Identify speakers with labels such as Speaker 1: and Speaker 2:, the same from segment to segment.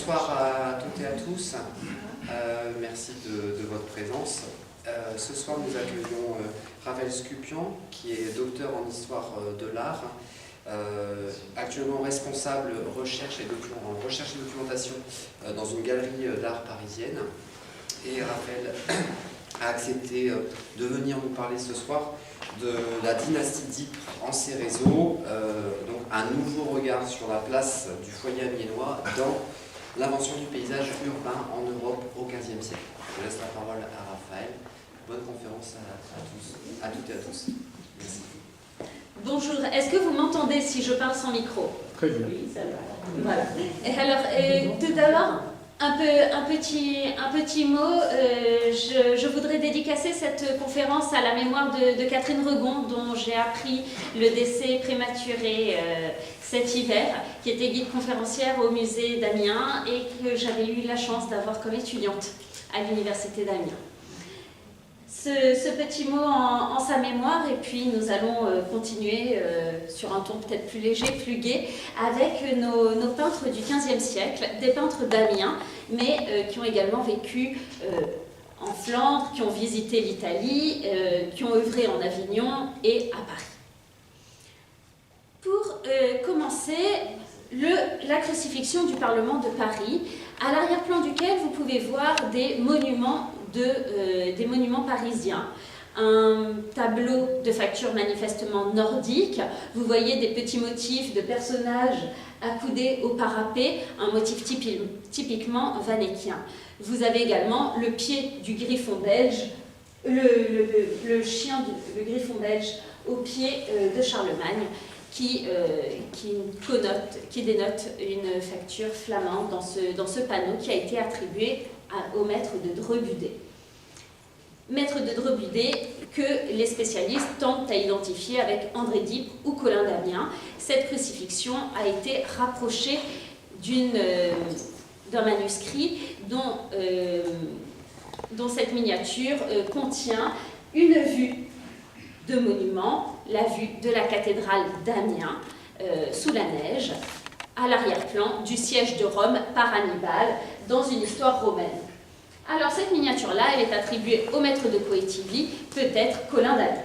Speaker 1: Bonsoir à toutes et à tous. Merci de votre présence. Ce soir, nous accueillons Ravel Scupian, qui est docteur en histoire de l'art, actuellement responsable en recherche et documentation dans une galerie d'art parisienne. Et Ravel a accepté de venir nous parler ce soir de la dynastie d'Ypres en ses réseaux, donc un nouveau regard sur la place du foyer amiénois dans l'invention du paysage urbain en Europe au XVe siècle. Je laisse la parole à Raphaël. Bonne conférence à toutes et à tous. Merci.
Speaker 2: Bonjour, est-ce que vous m'entendez si je parle sans micro?
Speaker 3: Très bien.
Speaker 2: Oui, ça va. Voilà. Et alors, tout d'abord, un petit mot. Je voudrais dédicacer cette conférence à la mémoire de Catherine Regon, dont j'ai appris le décès prématuré cet hiver, qui était guide conférencière au musée d'Amiens et que j'avais eu la chance d'avoir comme étudiante à l'université d'Amiens. Ce petit mot en sa mémoire, et puis nous allons continuer sur un ton peut-être plus léger, plus gai, avec nos peintres du XVe siècle, des peintres d'Amiens, mais qui ont également vécu en Flandre, qui ont visité l'Italie, qui ont œuvré en Avignon et à Paris. Pour commencer, la crucifixion du Parlement de Paris, à l'arrière-plan duquel vous pouvez voir des monuments parisiens. Un tableau de facture manifestement nordique. Vous voyez des petits motifs de personnages accoudés au parapet, un motif typiquement vanéquien. Vous avez également le pied du griffon belge, le chien du griffon belge au pied de Charlemagne, qui dénote une facture flamande dans ce panneau qui a été attribué au maître de Drebudet. Maître de Drebudet que les spécialistes tentent à identifier avec André d'Ypres ou Colin d'Amiens. Cette crucifixion a été rapprochée d'un manuscrit dont cette miniature contient une vue de monument, la vue de la cathédrale d'Amiens sous la neige, à l'arrière-plan du siège de Rome par Hannibal dans une histoire romaine. Alors cette miniature-là, elle est attribuée au maître de Poétivy, peut-être Colin d'Amiens.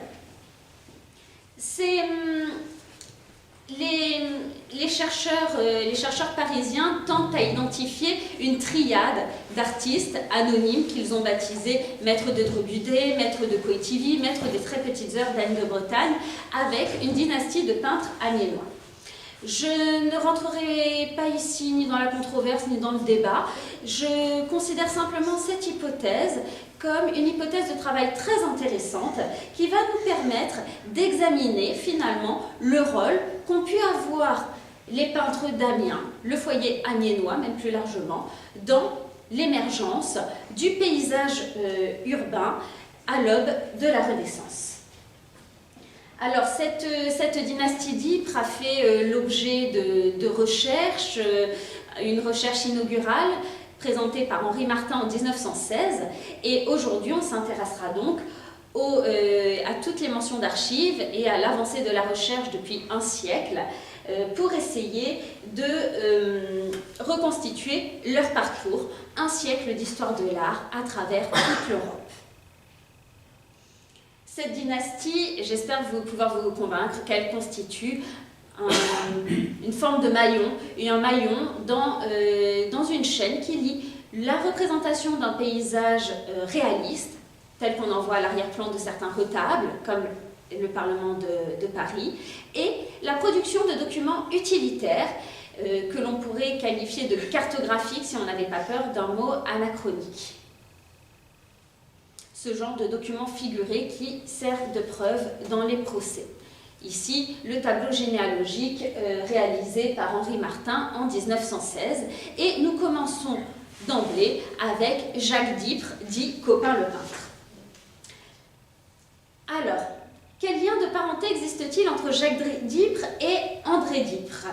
Speaker 2: Les chercheurs parisiens tentent à identifier une triade d'artistes anonymes qu'ils ont baptisés maître de Drebudet, maître de Poétivy, maître des très petites heures d'Anne de Bretagne, avec une dynastie de peintres amiénois. Je ne rentrerai pas ici ni dans la controverse ni dans le débat. Je considère simplement cette hypothèse comme une hypothèse de travail très intéressante qui va nous permettre d'examiner finalement le rôle qu'ont pu avoir les peintres d'Amiens, le foyer amiénois même plus largement, dans l'émergence du paysage urbain à l'aube de la Renaissance. Alors, cette dynastie d'Ypres a fait l'objet de recherches, une recherche inaugurale présentée par Henri Martin en 1916. Et aujourd'hui, on s'intéressera donc à toutes les mentions d'archives et à l'avancée de la recherche depuis un siècle pour essayer de reconstituer leur parcours, un siècle d'histoire de l'art à travers toute l'Europe. Cette dynastie, j'espère pouvoir vous convaincre qu'elle constitue une forme de maillon, et un maillon dans une chaîne qui lie la représentation d'un paysage réaliste, tel qu'on en voit à l'arrière-plan de certains retables, comme le Parlement de Paris, et la production de documents utilitaires que l'on pourrait qualifier de cartographiques si on n'avait pas peur d'un mot anachronique. Ce genre de documents figurés qui servent de preuve dans les procès. Ici, le tableau généalogique réalisé par Henri Martin en 1916. Et nous commençons d'emblée avec Jacques d'Ypres, dit Copin le peintre. Alors, quel lien de parenté existe-t-il entre Jacques d'Ypres et André d'Ypres?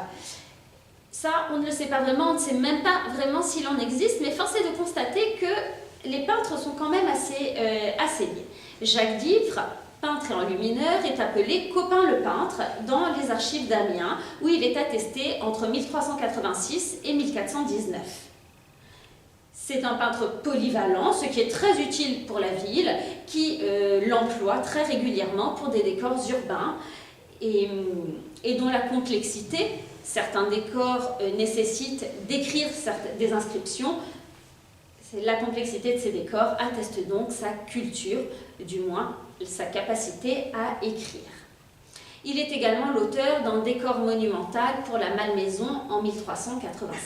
Speaker 2: Ça, on ne le sait pas vraiment, on ne sait même pas vraiment s'il en existe, mais force est de constater que les peintres sont quand même assez liés. Jacques d'Ypres, peintre et enlumineur, est appelé Copin le peintre dans les archives d'Amiens, où il est attesté entre 1386 et 1419. C'est un peintre polyvalent, ce qui est très utile pour la ville, qui l'emploie très régulièrement pour des décors urbains et dont la complexité, certains décors nécessitent d'écrire des inscriptions. La complexité de ces décors atteste donc sa culture, du moins sa capacité à écrire. Il est également l'auteur d'un décor monumental pour la Malmaison en 1387.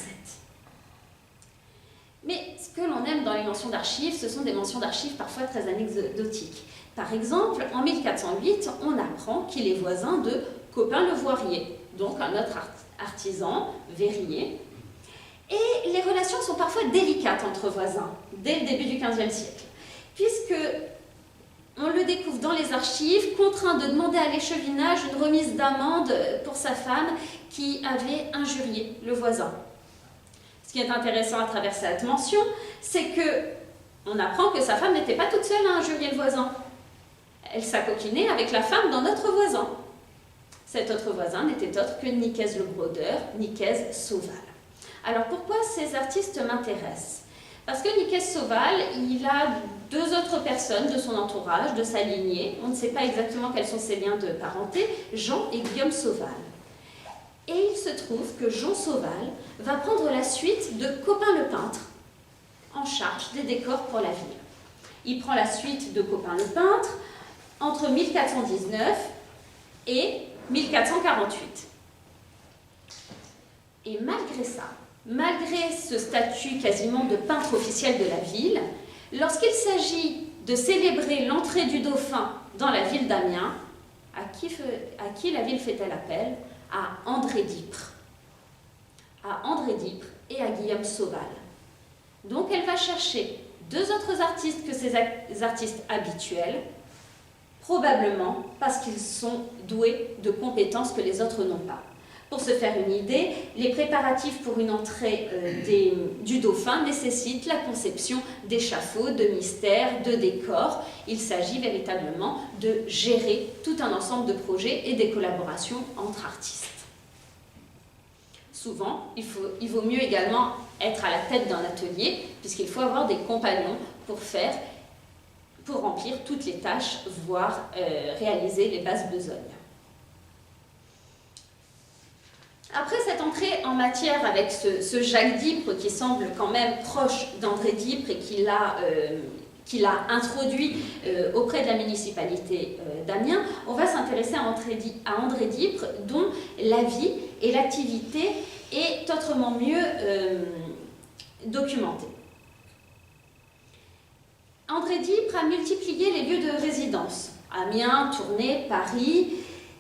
Speaker 2: Mais ce que l'on aime dans les mentions d'archives, ce sont des mentions d'archives parfois très anecdotiques. Par exemple, en 1408, on apprend qu'il est voisin de Copin le Voirier, donc un autre artisan verrier. Et les relations sont parfois délicates entre voisins, dès le début du XVe siècle, puisque on le découvre dans les archives, contraint de demander à l'échevinage une remise d'amende pour sa femme qui avait injurié le voisin. Ce qui est intéressant à travers cette mention, c'est qu'on apprend que sa femme n'était pas toute seule à injurier le voisin. Elle s'acoquinait avec la femme d'un autre voisin. Cet autre voisin n'était autre que Nicaise le Brodeur, Nicaise Sauval. Alors pourquoi ces artistes m'intéressent? Parce que Nicaise Sauval, il a deux autres personnes de son entourage, de sa lignée. On ne sait pas exactement quels sont ses liens de parenté, Jean et Guillaume Sauval. Et il se trouve que Jean Sauval va prendre la suite de Copin le peintre, en charge des décors pour la ville. Il prend la suite de Copin le peintre entre 1419 et 1448. Et malgré ça, malgré ce statut quasiment de peintre officiel de la ville, lorsqu'il s'agit de célébrer l'entrée du dauphin dans la ville d'Amiens, à qui la ville fait-elle appel? À André d'Ypres. À André d'Ypres et à Guillaume Sauval. Donc elle va chercher deux autres artistes que ces artistes habituels, probablement parce qu'ils sont doués de compétences que les autres n'ont pas. Pour se faire une idée, les préparatifs pour une entrée du dauphin nécessitent la conception d'échafauds, de mystères, de décors. Il s'agit véritablement de gérer tout un ensemble de projets et des collaborations entre artistes. Souvent, il vaut mieux également être à la tête d'un atelier, puisqu'il faut avoir des compagnons pour remplir toutes les tâches, voire réaliser les basses besognes. Après cette entrée en matière avec ce Jacques d'Ypres qui semble quand même proche d'André d'Ypres et qu'il a introduit auprès de la municipalité d'Amiens, on va s'intéresser à André d'Ypres dont la vie et l'activité est autrement mieux documentée. André d'Ypres a multiplié les lieux de résidence, Amiens, Tournai, Paris,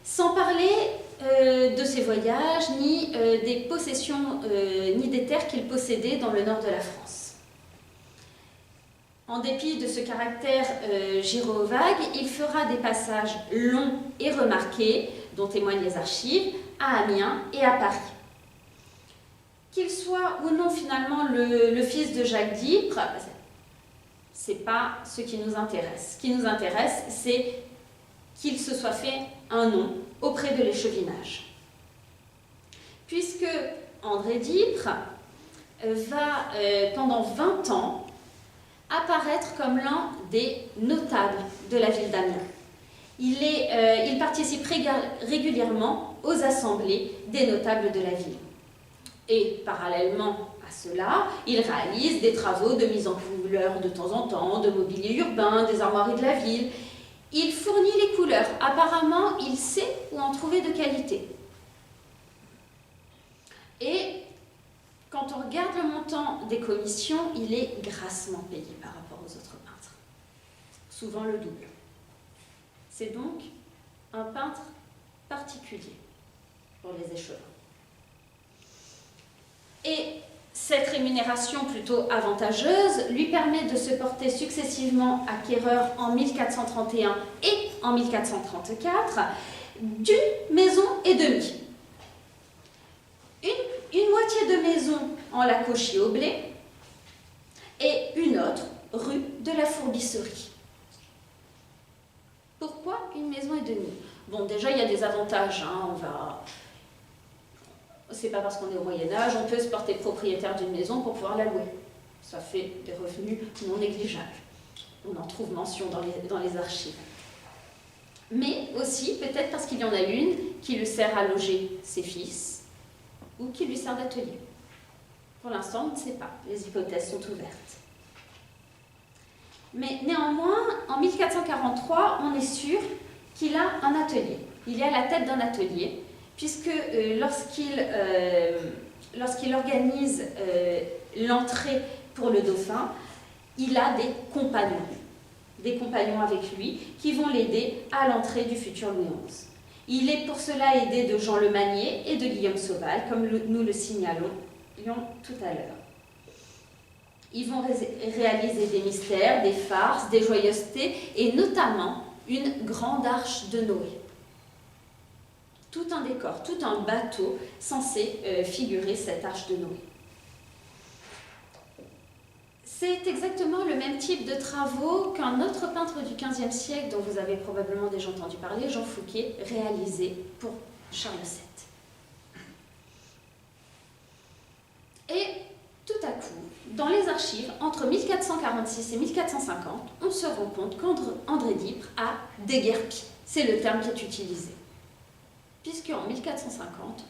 Speaker 2: sans parler de ses voyages, ni des possessions, ni des terres qu'il possédait dans le nord de la France. En dépit de ce caractère gyrovague, il fera des passages longs et remarqués, dont témoignent les archives, à Amiens et à Paris. Qu'il soit ou non finalement le fils de Jacques d'Ypres, ce n'est pas ce qui nous intéresse. Ce qui nous intéresse, c'est qu'il se soit fait un nom auprès de l'échevinage. Puisque André d'Ypres va, pendant 20 ans, apparaître comme l'un des notables de la ville d'Amiens. Il participe régulièrement aux assemblées des notables de la ville. Et parallèlement à cela, il réalise des travaux de mise en couleur de temps en temps, de mobilier urbain, des armoiries de la ville. Il fournit les couleurs. Apparemment, il sait où en trouver de qualité. Et quand on regarde le montant des commissions, il est grassement payé par rapport aux autres peintres. Souvent le double. C'est donc un peintre particulier pour les échevins. Et cette rémunération plutôt avantageuse lui permet de se porter successivement acquéreur en 1431 et en 1434 d'une maison et demie. Une moitié de maison en la Cauchy-au-Blé et une autre rue de la Fourbisserie. Pourquoi une maison et demie? Bon, déjà, il y a des avantages. C'est pas parce qu'on est au Moyen-Âge, on peut se porter propriétaire d'une maison pour pouvoir la louer. Ça fait des revenus non négligeables. On en trouve mention dans les archives. Mais aussi, peut-être parce qu'il y en a une qui lui sert à loger ses fils ou qui lui sert d'atelier. Pour l'instant, on ne sait pas. Les hypothèses sont ouvertes. Mais néanmoins, en 1443, on est sûr qu'il a un atelier. Il est à la tête d'un atelier, puisque lorsqu'il organise l'entrée pour le dauphin, il a des compagnons avec lui qui vont l'aider à l'entrée du futur Louis XI. Il est pour cela aidé de Jean Le Magnier et de Guillaume Sauval, comme nous le signalons tout à l'heure. Ils vont réaliser des mystères, des farces, des joyeusetés et notamment une grande arche de Noé. Tout un décor, tout un bateau censé figurer cette arche de Noé. C'est exactement le même type de travaux qu'un autre peintre du XVe siècle, dont vous avez probablement déjà entendu parler, Jean Fouquet, réalisé pour Charles VII. Et tout à coup, dans les archives, entre 1446 et 1450, on se rend compte qu'André d'Ypres a déguerpi. C'est le terme qui est utilisé. Puisqu'en 1450,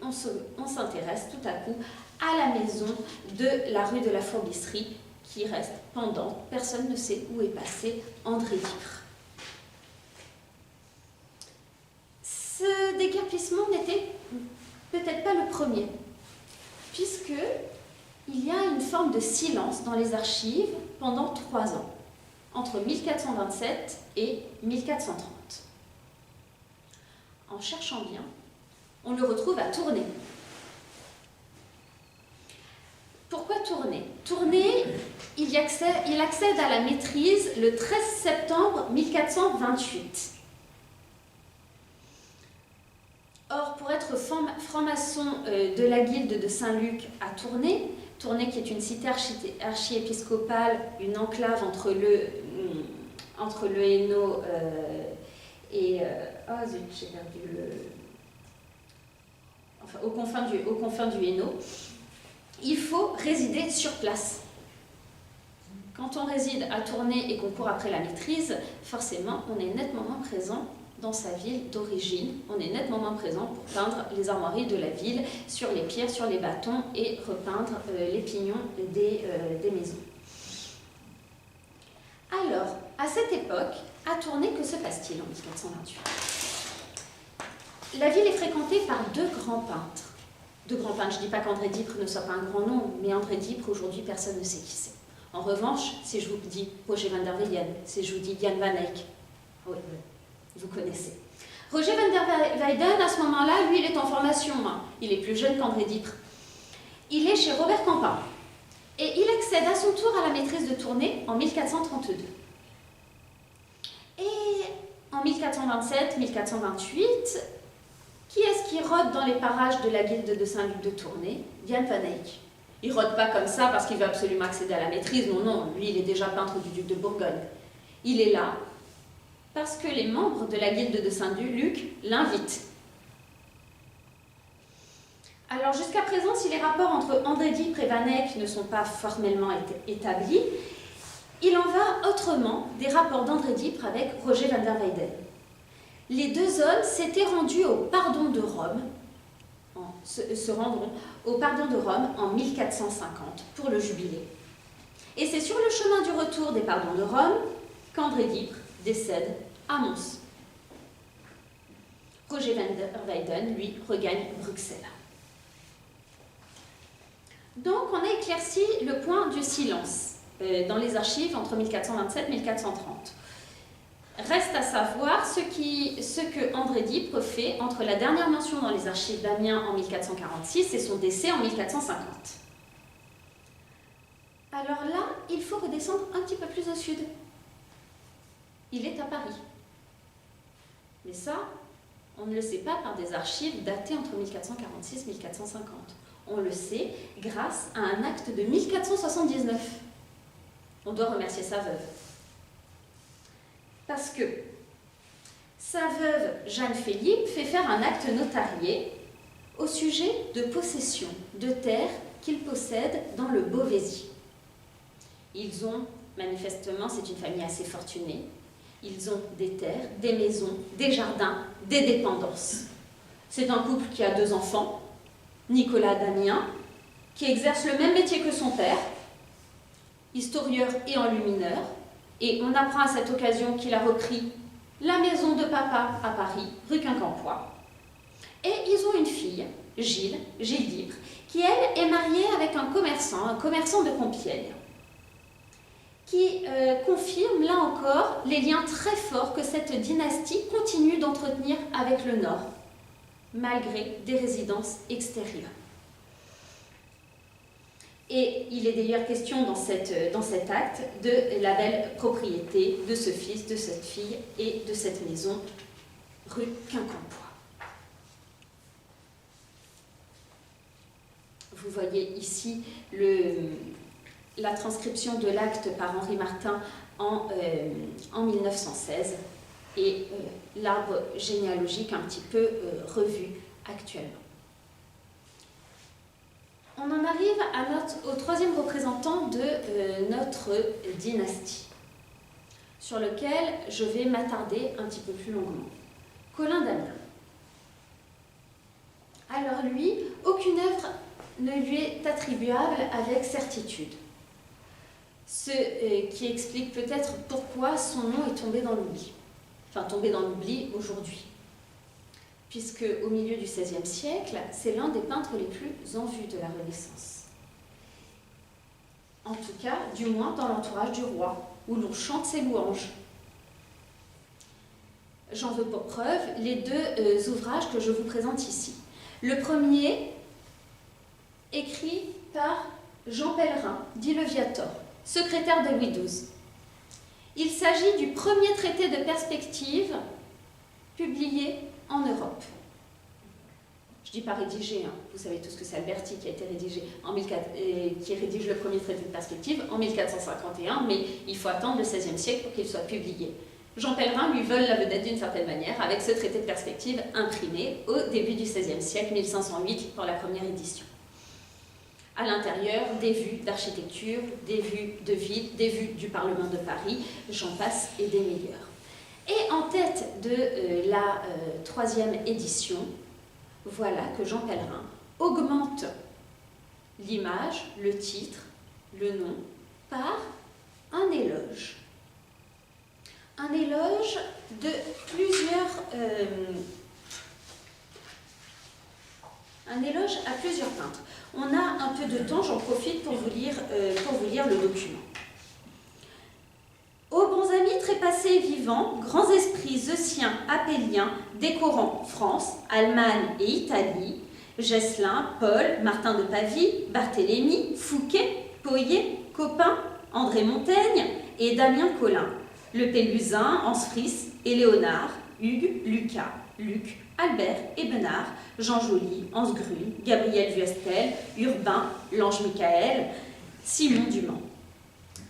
Speaker 2: on s'intéresse tout à coup à la maison de la rue de la Fourbisserie qui reste pendante. Personne ne sait où est passé André d'Ypres. Ce déguerpissement n'était peut-être pas le premier, puisque il y a une forme de silence dans les archives pendant 3 ans, entre 1427 et 1430. En cherchant bien, on le retrouve à Tournai. Pourquoi Tournai? Tournai, il accède à la maîtrise le 13 septembre 1428. Or, pour être franc-maçon de la guilde de Saint-Luc à Tournai, Tournai qui est une cité archiépiscopale, une enclave entre le Hainaut et... oh zut, j'ai perdu le... Enfin, aux confins du Hainaut, il faut résider sur place. Quand on réside à Tournai et qu'on court après la maîtrise, forcément, on est nettement moins présent dans sa ville d'origine. On est nettement moins présent pour peindre les armoiries de la ville sur les pierres, sur les bâtons et repeindre les pignons des maisons. Alors, à cette époque, à Tournai, que se passe-t-il en 1428 ? La ville est fréquentée par 2 grands peintres. 2 grands peintres, je ne dis pas qu'André d'Ypres ne soit pas un grand nom, mais André d'Ypres, aujourd'hui, personne ne sait qui c'est. En revanche, si je vous dis Roger van der Weyden, si je vous dis Jan van Eyck, oui, vous connaissez. Roger van der Weyden, à ce moment-là, lui, il est en formation. Il est plus jeune qu'André d'Ypres. Il est chez Robert Campin. Et il accède à son tour à la maîtrise de Tournai en 1432. Et en 1427, 1428, qui est-ce qui rôde dans les parages de la guilde de Saint-Luc de Tournai? Jan van Eyck. Il ne rôde pas comme ça parce qu'il veut absolument accéder à la maîtrise. Non, non, lui, il est déjà peintre du duc de Bourgogne. Il est là parce que les membres de la guilde de Saint-Luc l'invitent. Alors, jusqu'à présent, si les rapports entre André d'Ypres et Van Eyck ne sont pas formellement établis, il en va autrement des rapports d'André d'Ypres avec Roger van der Weyden. Les 2 hommes s'étaient rendus au Pardon de Rome, se rendront au Pardon de Rome en 1450 pour le jubilé. Et c'est sur le chemin du retour des Pardons de Rome qu'André d'Ypres décède à Mons. Roger van der Weyden, lui, regagne Bruxelles. Donc, on a éclairci le point du silence dans les archives entre 1427 et 1430. Reste à savoir ce que André d'Ypres fait entre la dernière mention dans les archives d'Amiens en 1446 et son décès en 1450. Alors là, il faut redescendre un petit peu plus au sud. Il est à Paris. Mais ça, on ne le sait pas par des archives datées entre 1446 et 1450. On le sait grâce à un acte de 1479. On doit remercier sa veuve. Parce que sa veuve, Jeanne Philippe, fait faire un acte notarié au sujet de possession de terres qu'ils possèdent dans le Beauvaisis. Ils ont, manifestement, c'est une famille assez fortunée, ils ont des terres, des maisons, des jardins, des dépendances. C'est un couple qui a 2 enfants, Nicolas Damien, qui exerce le même métier que son père, historieur et enlumineur, et on apprend à cette occasion qu'il a repris la maison de papa à Paris, rue Quincampoix. Et ils ont une fille, Gilles Libre, qui elle est mariée avec un commerçant de Compiègne, qui confirme là encore les liens très forts que cette dynastie continue d'entretenir avec le Nord, malgré des résidences extérieures. Et il est d'ailleurs question dans cet acte de la belle propriété de ce fils, de cette fille et de cette maison, rue Quincampoix. Vous voyez ici la transcription de l'acte par Henri Martin en 1916 et l'arbre généalogique un petit peu revu actuellement. On en arrive au 3e représentant de notre dynastie, sur lequel je vais m'attarder un petit peu plus longuement. Colin Damien. Alors lui, aucune œuvre ne lui est attribuable avec certitude. Ce qui explique peut-être pourquoi son nom est tombé dans l'oubli. Enfin, tombé dans l'oubli aujourd'hui. Puisque au milieu du XVIe siècle, c'est l'un des peintres les plus en vue de la Renaissance. En tout cas, du moins dans l'entourage du roi, où l'on chante ses louanges. J'en veux pour preuve les 2 ouvrages que je vous présente ici. Le premier, écrit par Jean Pellerin, dit le Viator, secrétaire de Louis XII. Il s'agit du premier traité de perspective publié en Europe. Je dis pas rédigé, hein. Vous savez tous que c'est Alberti qui a été rédigé qui rédige le premier traité de perspective en 1451, mais il faut attendre le XVIe siècle pour qu'il soit publié. Jean Pellerin lui vole la vedette d'une certaine manière avec ce traité de perspective imprimé au début du XVIe siècle, 1508, pour la première édition. À l'intérieur, des vues d'architecture, des vues de ville, des vues du Parlement de Paris, j'en passe et des meilleurs. Et en tête de la 3e édition, voilà que Jean Pellerin augmente l'image, le titre, le nom, par un éloge. Un éloge de un éloge à plusieurs peintres. On a un peu de temps, j'en profite pour vous lire le document. Ô bons amis trépassés et vivants, grands esprits zeusiens, apéliens, décorant France, Allemagne et Italie, Gesselin, Paul, Martin de Pavie, Barthélemy, Fouquet, Poyet, Copin, André Montaigne et Damien Collin, le Pélusin, Hans Friss et Léonard, Hugues, Lucas, Luc, Albert Ebenard, Jean Joly, Hans Grune, Gabriel Vuestel, Urbain, Lange Michael, Simon Dumont.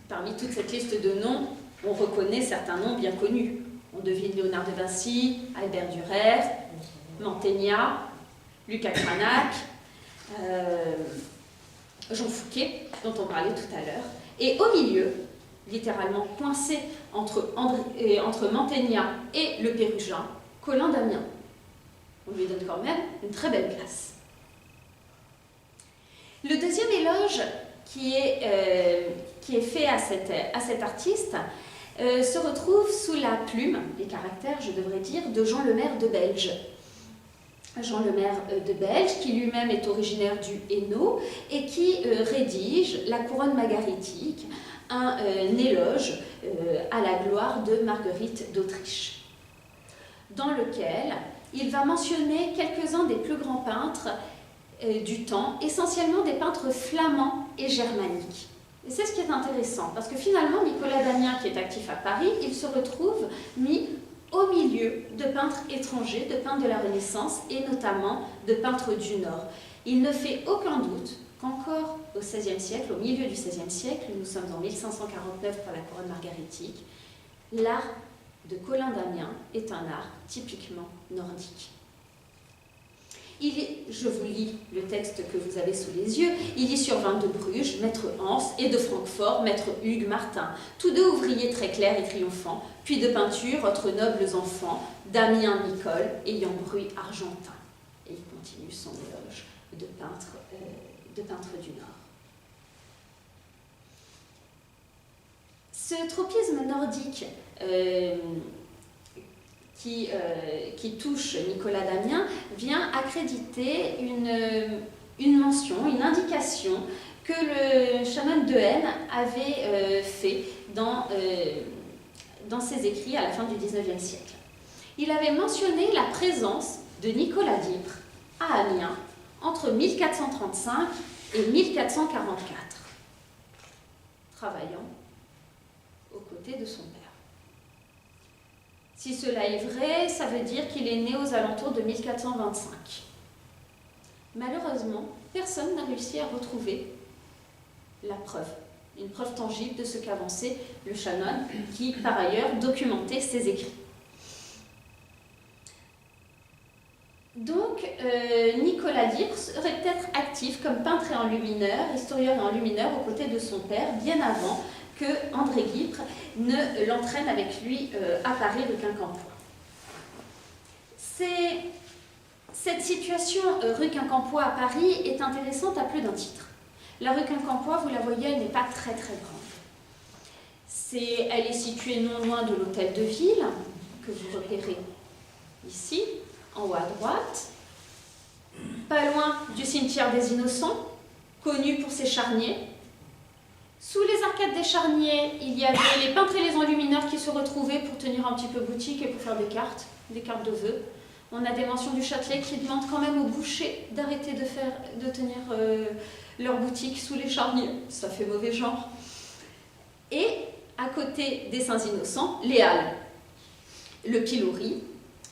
Speaker 2: Parmi toute cette liste de noms, on reconnaît certains noms bien connus. On devine Léonard de Vinci, Albert Dürer, Mantegna, Lucas Cranach, Jean Fouquet, dont on parlait tout à l'heure. Et au milieu, littéralement coincé entre Mantegna et le Pérugin, Colin Damien. On lui donne quand même une très belle place. Le deuxième éloge qui est fait à cet artiste se retrouve sous la plume, les caractères, je devrais dire, de Jean Lemaire de Belge. Jean Lemaire de Belge, qui lui-même est originaire du Hainaut et qui rédige La couronne magaritique, un éloge à la gloire de Marguerite d'Autriche, dans lequel il va mentionner quelques-uns des plus grands peintres du temps, essentiellement des peintres flamands et germaniques. Et c'est ce qui est intéressant, parce que finalement, Nicolas Damien, qui est actif à Paris, il se retrouve mis au milieu de peintres étrangers, de peintres de la Renaissance, et notamment de peintres du Nord. Il ne fait aucun doute qu'encore au XVIe siècle, au milieu du XVIe siècle, nous sommes en 1549 pour la couronne margaritique, l'art de Colin Damien est un art typiquement nordique. Je vous lis le texte que vous avez sous les yeux. Il y survint de Bruges, maître Hans, et de Francfort, maître Hugues Martin, tous deux ouvriers très clairs et triomphants, puis de peinture, autres nobles enfants, Damien Nicole, ayant bruit argentin. Et il continue son éloge de peintre du Nord. Ce tropisme nordique qui touche Nicolas Damien vient accréditer une mention, une indication que le chanoine de Haine avait fait dans ses écrits à la fin du XIXe siècle. Il avait mentionné la présence de Nicolas d'Ypres à Amiens entre 1435 et 1444, travaillant aux côtés de son père. Si cela est vrai, ça veut dire qu'il est né aux alentours de 1425. Malheureusement, personne n'a réussi à retrouver la preuve, une preuve tangible de ce qu'avançait le chanoine, qui par ailleurs documentait ses écrits. Donc, Nicolas d'Ypres serait peut-être actif comme peintre et enlumineur, historien et enlumineur aux côtés de son père, bien avant que André Guipre ne l'entraîne avec lui à Paris rue Quincampoix. Cette situation rue Quincampoix à Paris est intéressante à plus d'un titre. La rue Quincampoix, vous la voyez, elle n'est pas très très grande. Elle est située non loin de l'hôtel de ville, que vous repérez ici, en haut à droite, pas loin du cimetière des Innocents, connu pour ses charniers. Sous les arcades des charniers, il y avait les peintres et les enlumineurs qui se retrouvaient pour tenir un petit peu boutique et pour faire des cartes de vœux. On a des mentions du Châtelet qui demandent quand même aux bouchers d'arrêter de tenir leur boutique sous les charniers. Ça fait mauvais genre. Et à côté des Saints-Innocents, les Halles, le pilori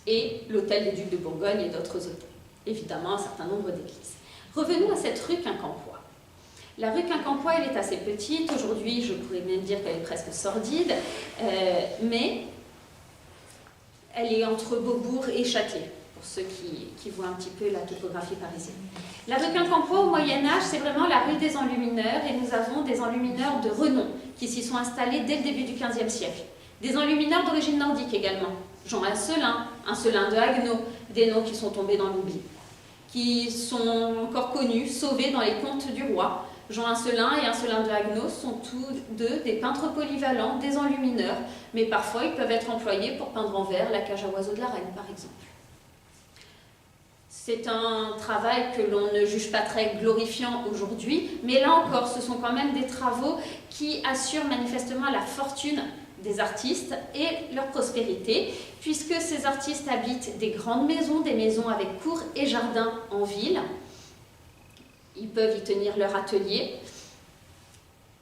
Speaker 2: et l'hôtel des Ducs de Bourgogne et d'autres hôtels. Évidemment, un certain nombre d'églises. Revenons à cette rue Quincampoix. La rue Quincampoix, elle est assez petite. Aujourd'hui, je pourrais même dire qu'elle est presque sordide, mais elle est entre Beaubourg et Châtelet, pour ceux qui voient un petit peu la topographie parisienne. La rue Quincampoix, au Moyen-Âge, c'est vraiment la rue des enlumineurs, et nous avons des enlumineurs de renom qui s'y sont installés dès le début du XVe siècle. Des enlumineurs d'origine nordique également. Jean Asselin de Haguenau, des noms qui sont tombés dans l'oubli, qui sont encore connus, sauvés dans les contes du roi. Jean Asselin et Asselin de Haguenau sont tous deux des peintres polyvalents, des enlumineurs, mais parfois ils peuvent être employés pour peindre en verre la cage à oiseaux de la reine, par exemple. C'est un travail que l'on ne juge pas très glorifiant aujourd'hui, mais là encore, ce sont quand même des travaux qui assurent manifestement la fortune des artistes et leur prospérité, puisque ces artistes habitent des grandes maisons, des maisons avec cours et jardins en ville. Ils peuvent y tenir leur atelier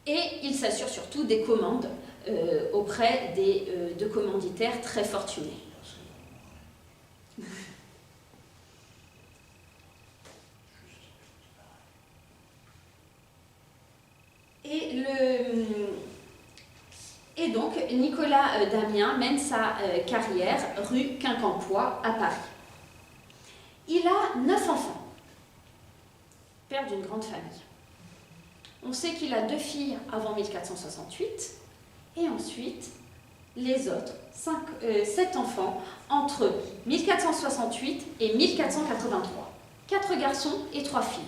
Speaker 2: et ils s'assurent surtout des commandes auprès de commanditaires très fortunés. Et donc, Nicolas Damien mène sa carrière rue Quincampoix à Paris. Il a 9 enfants, père d'une grande famille. On sait qu'il a 2 filles avant 1468, et ensuite, les autres, 7 enfants, entre 1468 et 1483. 4 garçons et 3 filles.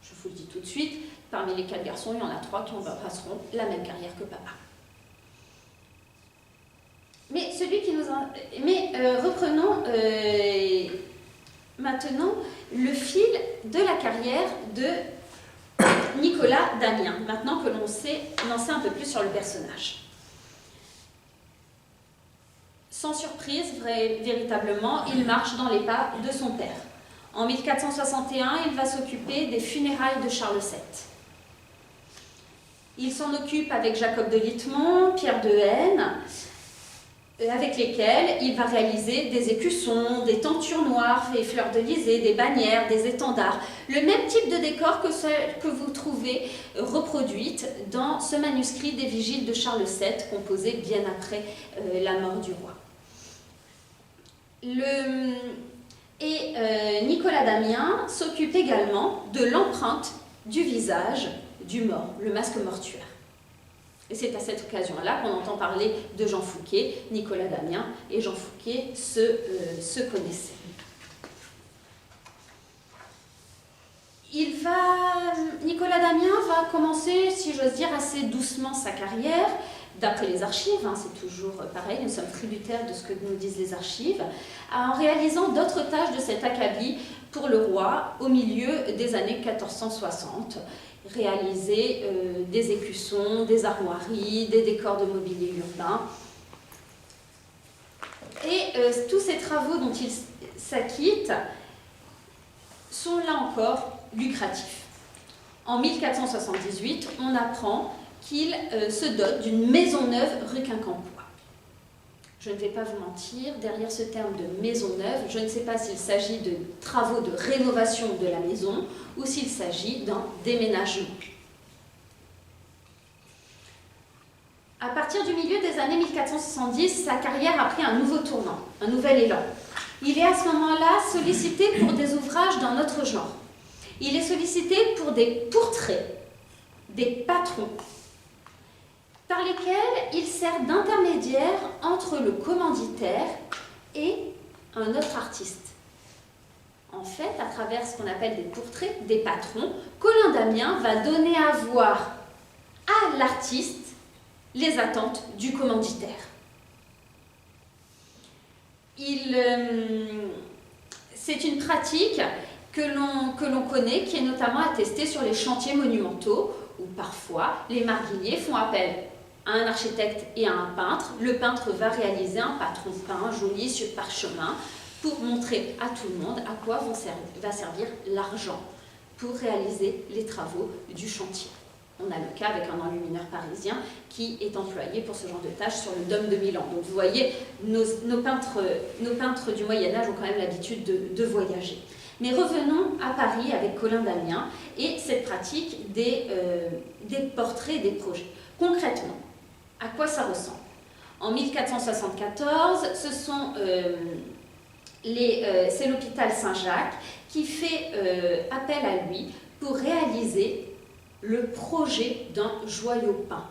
Speaker 2: Je vous le dis tout de suite, parmi les 4 garçons, il y en a 3 qui embrasseront la même carrière que papa. Mais reprenons maintenant le fil de la carrière de Nicolas Damien, maintenant que l'on en sait un peu plus sur le personnage. Sans surprise, véritablement, il marche dans les pas de son père. En 1461, il va s'occuper des funérailles de Charles VII. Il s'en occupe avec Jacob de Littmont, Pierre de Haine, avec lesquels il va réaliser des écussons, des tentures noires et fleurs de lysée, des bannières, des étendards. Le même type de décor que celle que vous trouvez reproduite dans ce manuscrit des Vigiles de Charles VII, composé bien après la mort du roi. Nicolas Damien s'occupe également de l'empreinte du visage du mort, le masque mortuaire. Et c'est à cette occasion-là qu'on entend parler de Jean Fouquet. Nicolas Damien et Jean Fouquet se connaissaient. Nicolas Damien va commencer, si j'ose dire, assez doucement sa carrière, d'après les archives, hein, c'est toujours pareil, nous sommes tributaires de ce que nous disent les archives, en réalisant d'autres tâches de cet acabit pour le roi au milieu des années 1460. Réaliser des écussons, des armoiries, des décors de mobilier urbain. Et tous ces travaux dont il s'acquitte sont là encore lucratifs. En 1478, on apprend qu'il se dote d'une maison neuve rue Quincampoix. Je ne vais pas vous mentir, derrière ce terme de maison neuve, je ne sais pas s'il s'agit de travaux de rénovation de la maison ou s'il s'agit d'un déménagement. À partir du milieu des années 1470, sa carrière a pris un nouveau tournant, un nouvel élan. Il est à ce moment-là sollicité pour des ouvrages d'un autre genre. Il est sollicité pour des portraits, des patrons, par lesquels il sert d'intermédiaire entre le commanditaire et un autre artiste. En fait, à travers ce qu'on appelle des portraits, des patrons, Colin Damien va donner à voir à l'artiste les attentes du commanditaire. C'est une pratique que l'on connaît, qui est notamment attestée sur les chantiers monumentaux, où parfois les marguilliers font appel à un architecte et à un peintre. Le peintre va réaliser un patron peint joli sur parchemin pour montrer à tout le monde à quoi va servir l'argent pour réaliser les travaux du chantier. On a le cas avec un enlumineur parisien qui est employé pour ce genre de tâches sur le Dôme de Milan. Donc vous voyez, nos peintres du Moyen-Âge ont quand même l'habitude de voyager. Mais revenons à Paris avec Colin Damien et cette pratique des portraits, des projets. Concrètement, à quoi ça ressemble? En 1474, c'est l'hôpital Saint-Jacques qui fait appel à lui pour réaliser le projet d'un joyau peint.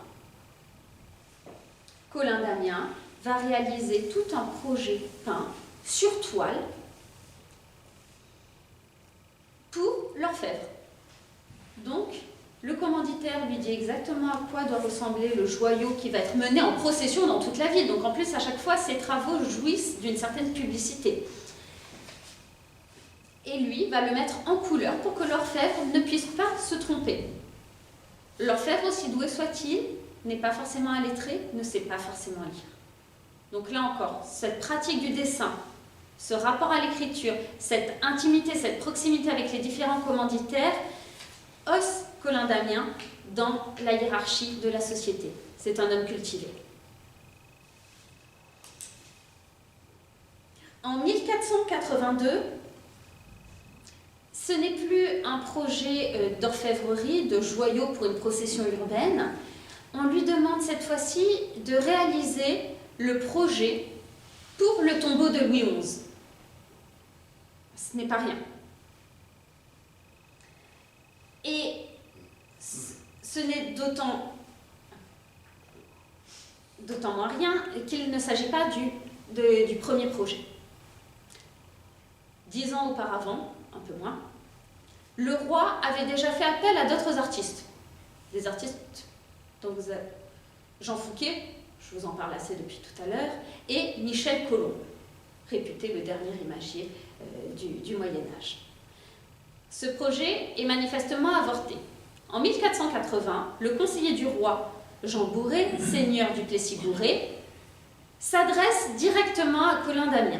Speaker 2: Colin Damien va réaliser tout un projet peint sur toile pour l'orfèvre. Donc, le commanditaire lui dit exactement à quoi doit ressembler le joyau qui va être mené en procession dans toute la ville. Donc en plus, à chaque fois, ces travaux jouissent d'une certaine publicité. Et lui va le mettre en couleur pour que l'orfèvre ne puisse pas se tromper. L'orfèvre, aussi doué soit-il, n'est pas forcément illettré, ne sait pas forcément lire. Donc là encore, cette pratique du dessin, ce rapport à l'écriture, cette intimité, cette proximité avec les différents commanditaires, hausse Colin Damien dans la hiérarchie de la société. C'est un homme cultivé. En 1482, ce n'est plus un projet d'orfèvrerie, de joyaux pour une procession urbaine. On lui demande cette fois-ci de réaliser le projet pour le tombeau de Louis XI. Ce n'est pas rien. Et ce n'est d'autant moins rien qu'il ne s'agit pas du premier projet. 10 ans auparavant, un peu moins, le roi avait déjà fait appel à d'autres artistes. Des artistes dont vous avez Jean Fouquet, je vous en parle assez depuis tout à l'heure, et Michel Colomb, réputé le dernier imagier du Moyen-Âge. Ce projet est manifestement avorté. En 1480, le conseiller du roi, Jean Bourré, seigneur du Plessis-Bourré, s'adresse directement à Colin Damien.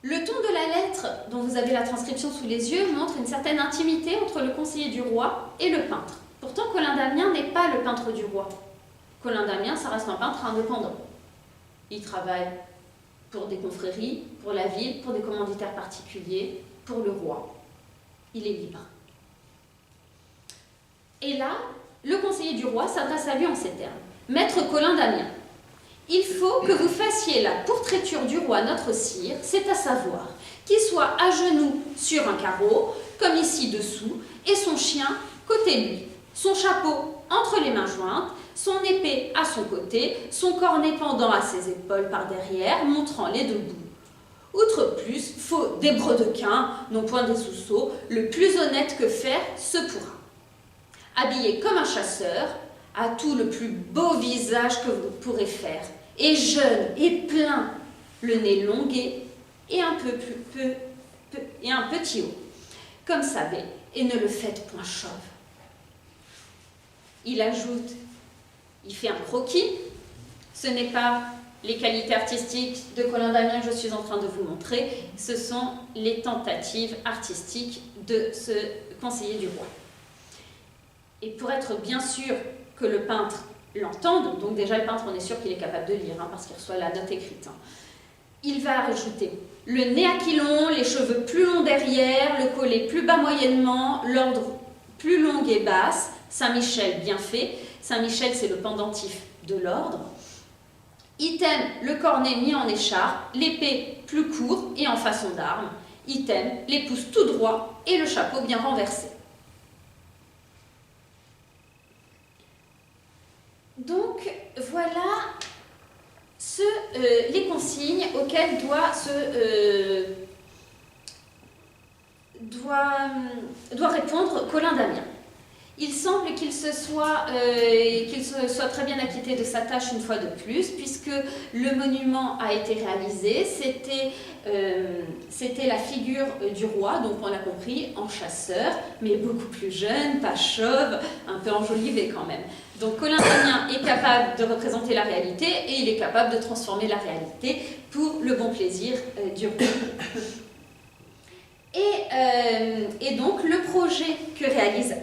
Speaker 2: Le ton de la lettre, dont vous avez la transcription sous les yeux, montre une certaine intimité entre le conseiller du roi et le peintre. Pourtant, Colin Damien n'est pas le peintre du roi. Colin Damien, ça reste un peintre indépendant. Il travaille pour des confréries, pour la ville, pour des commanditaires particuliers, pour le roi. Il est libre. Et là, le conseiller du roi s'adresse à lui en ces termes. « Maître Colin Damien, il faut que vous fassiez la pourtraiture du roi notre sire, c'est à savoir qu'il soit à genoux sur un carreau, comme ici dessous, et son chien côté lui, son chapeau entre les mains jointes, son épée à son côté, son cornet pendant à ses épaules par derrière, montrant les deux bouts. Outre plus, faut des brodequins, non point des sousseaux, le plus honnête que faire se pourra. Habillé comme un chasseur, à tout le plus beau visage que vous pourrez faire, et jeune et plein, le nez longué et un petit haut, comme savez, et ne le faites point chauve. Il ajoute, il fait un croquis, ce n'est pas les qualités artistiques de Colin Damien que je suis en train de vous montrer, ce sont les tentatives artistiques de ce conseiller du roi. Et pour être bien sûr que le peintre l'entende, donc déjà le peintre on est sûr qu'il est capable de lire, parce qu'il reçoit la note écrite, il va rajouter le nez aquilon, les cheveux plus longs derrière, le collet plus bas moyennement, l'ordre plus longue et basse, Saint-Michel bien fait, Saint-Michel c'est le pendentif de l'ordre, item le cornet mis en écharpe, l'épée plus court et en façon d'arme, item les pouces tout droit et le chapeau bien renversé. Donc voilà les consignes auxquelles doit répondre Colin Damien. Il semble qu'il se soit très bien acquitté de sa tâche une fois de plus, puisque le monument a été réalisé. C'était la figure du roi, donc on l'a compris, en chasseur, mais beaucoup plus jeune, pas chauve, un peu enjolivé quand même. Donc Colin Damien est capable de représenter la réalité et il est capable de transformer la réalité pour le bon plaisir du roi. Et donc le projet que réalise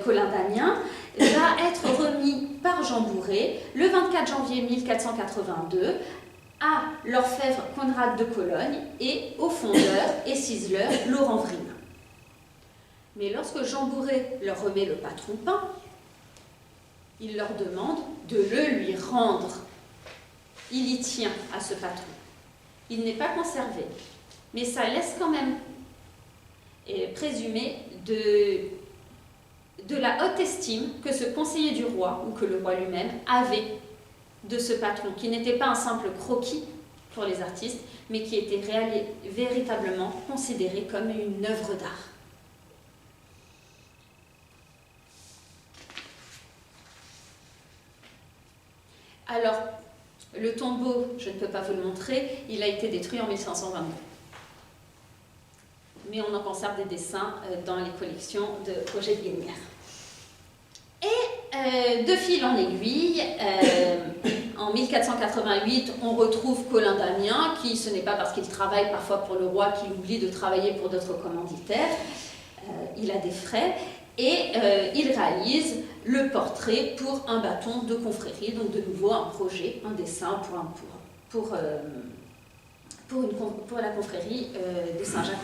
Speaker 2: Colin Damien va être remis par Jean Bourré le 24 janvier 1482 à l'orfèvre Conrad de Cologne et au fondeur et ciseleur Laurent Vrine. Mais lorsque Jean Bourré leur remet le patron peint, il leur demande de le lui rendre. Il y tient à ce patron. Il n'est pas conservé, mais ça laisse quand même présumer de la haute estime que ce conseiller du roi, ou que le roi lui-même, avait de ce patron, qui n'était pas un simple croquis pour les artistes, mais qui était véritablement considéré comme une œuvre d'art. Alors, le tombeau, je ne peux pas vous le montrer, il a été détruit en 1522. Mais on en conserve des dessins dans les collections de Roger de Guénière. Et de fil en aiguille, en 1488, on retrouve Colin Damien, qui, ce n'est pas parce qu'il travaille parfois pour le roi qu'il oublie de travailler pour d'autres commanditaires, il a des frais, et il réalise le portrait pour un bâton de confrérie, donc de nouveau un projet, un dessin pour la confrérie de Saint-Jacques.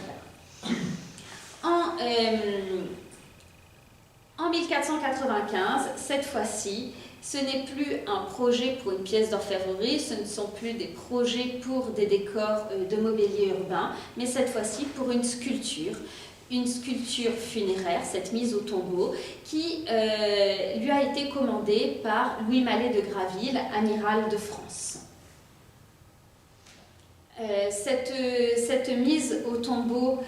Speaker 2: En 1495, cette fois-ci, ce n'est plus un projet pour une pièce d'orfèvrerie, ce ne sont plus des projets pour des décors de mobilier urbain, mais cette fois-ci pour une sculpture funéraire, cette mise au tombeau, qui lui a été commandée par Louis Mallet de Graville, amiral de France. Cette mise au tombeau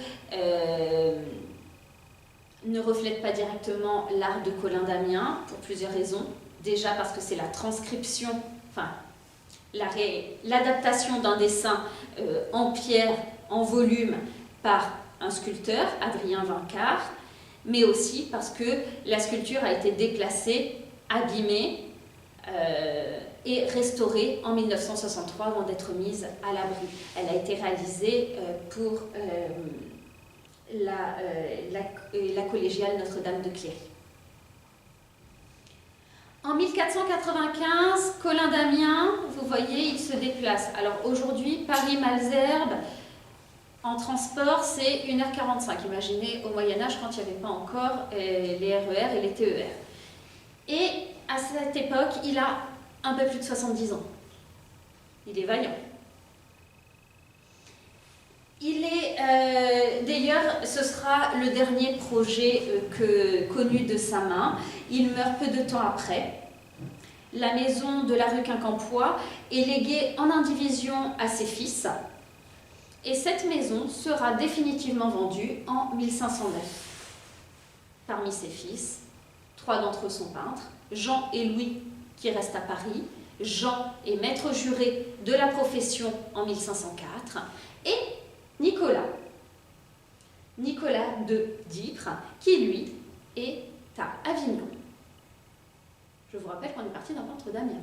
Speaker 2: ne reflète pas directement l'art de Colin Damien pour plusieurs raisons. Déjà parce que c'est la transcription, enfin l'adaptation d'un dessin en pierre, en volume, par un sculpteur, Adrien Vincart, mais aussi parce que la sculpture a été déplacée, abîmée et restaurée en 1963 avant d'être mise à l'abri. Elle a été réalisée pour la collégiale Notre-Dame de Cléry. En 1495, Colin Damien, vous voyez, il se déplace. Alors aujourd'hui, Paris-Malesherbes, en transport, c'est 1h45. Imaginez au Moyen-Âge, quand il n'y avait pas encore les RER et les TER. Et à cette époque, il a un peu plus de 70 ans. Il est vaillant. Il est, d'ailleurs, ce sera le dernier projet connu de sa main. Il meurt peu de temps après. La maison de la rue Quincampoix est léguée en indivision à ses fils. Et cette maison sera définitivement vendue en 1509. Parmi ses fils, 3 d'entre eux sont peintres, Jean et Louis qui restent à Paris. Jean est maître juré de la profession en 1504 et Nicolas de d'Ypres, qui lui est à Avignon. Je vous rappelle qu'on est parti d'un peintre d'Amiens.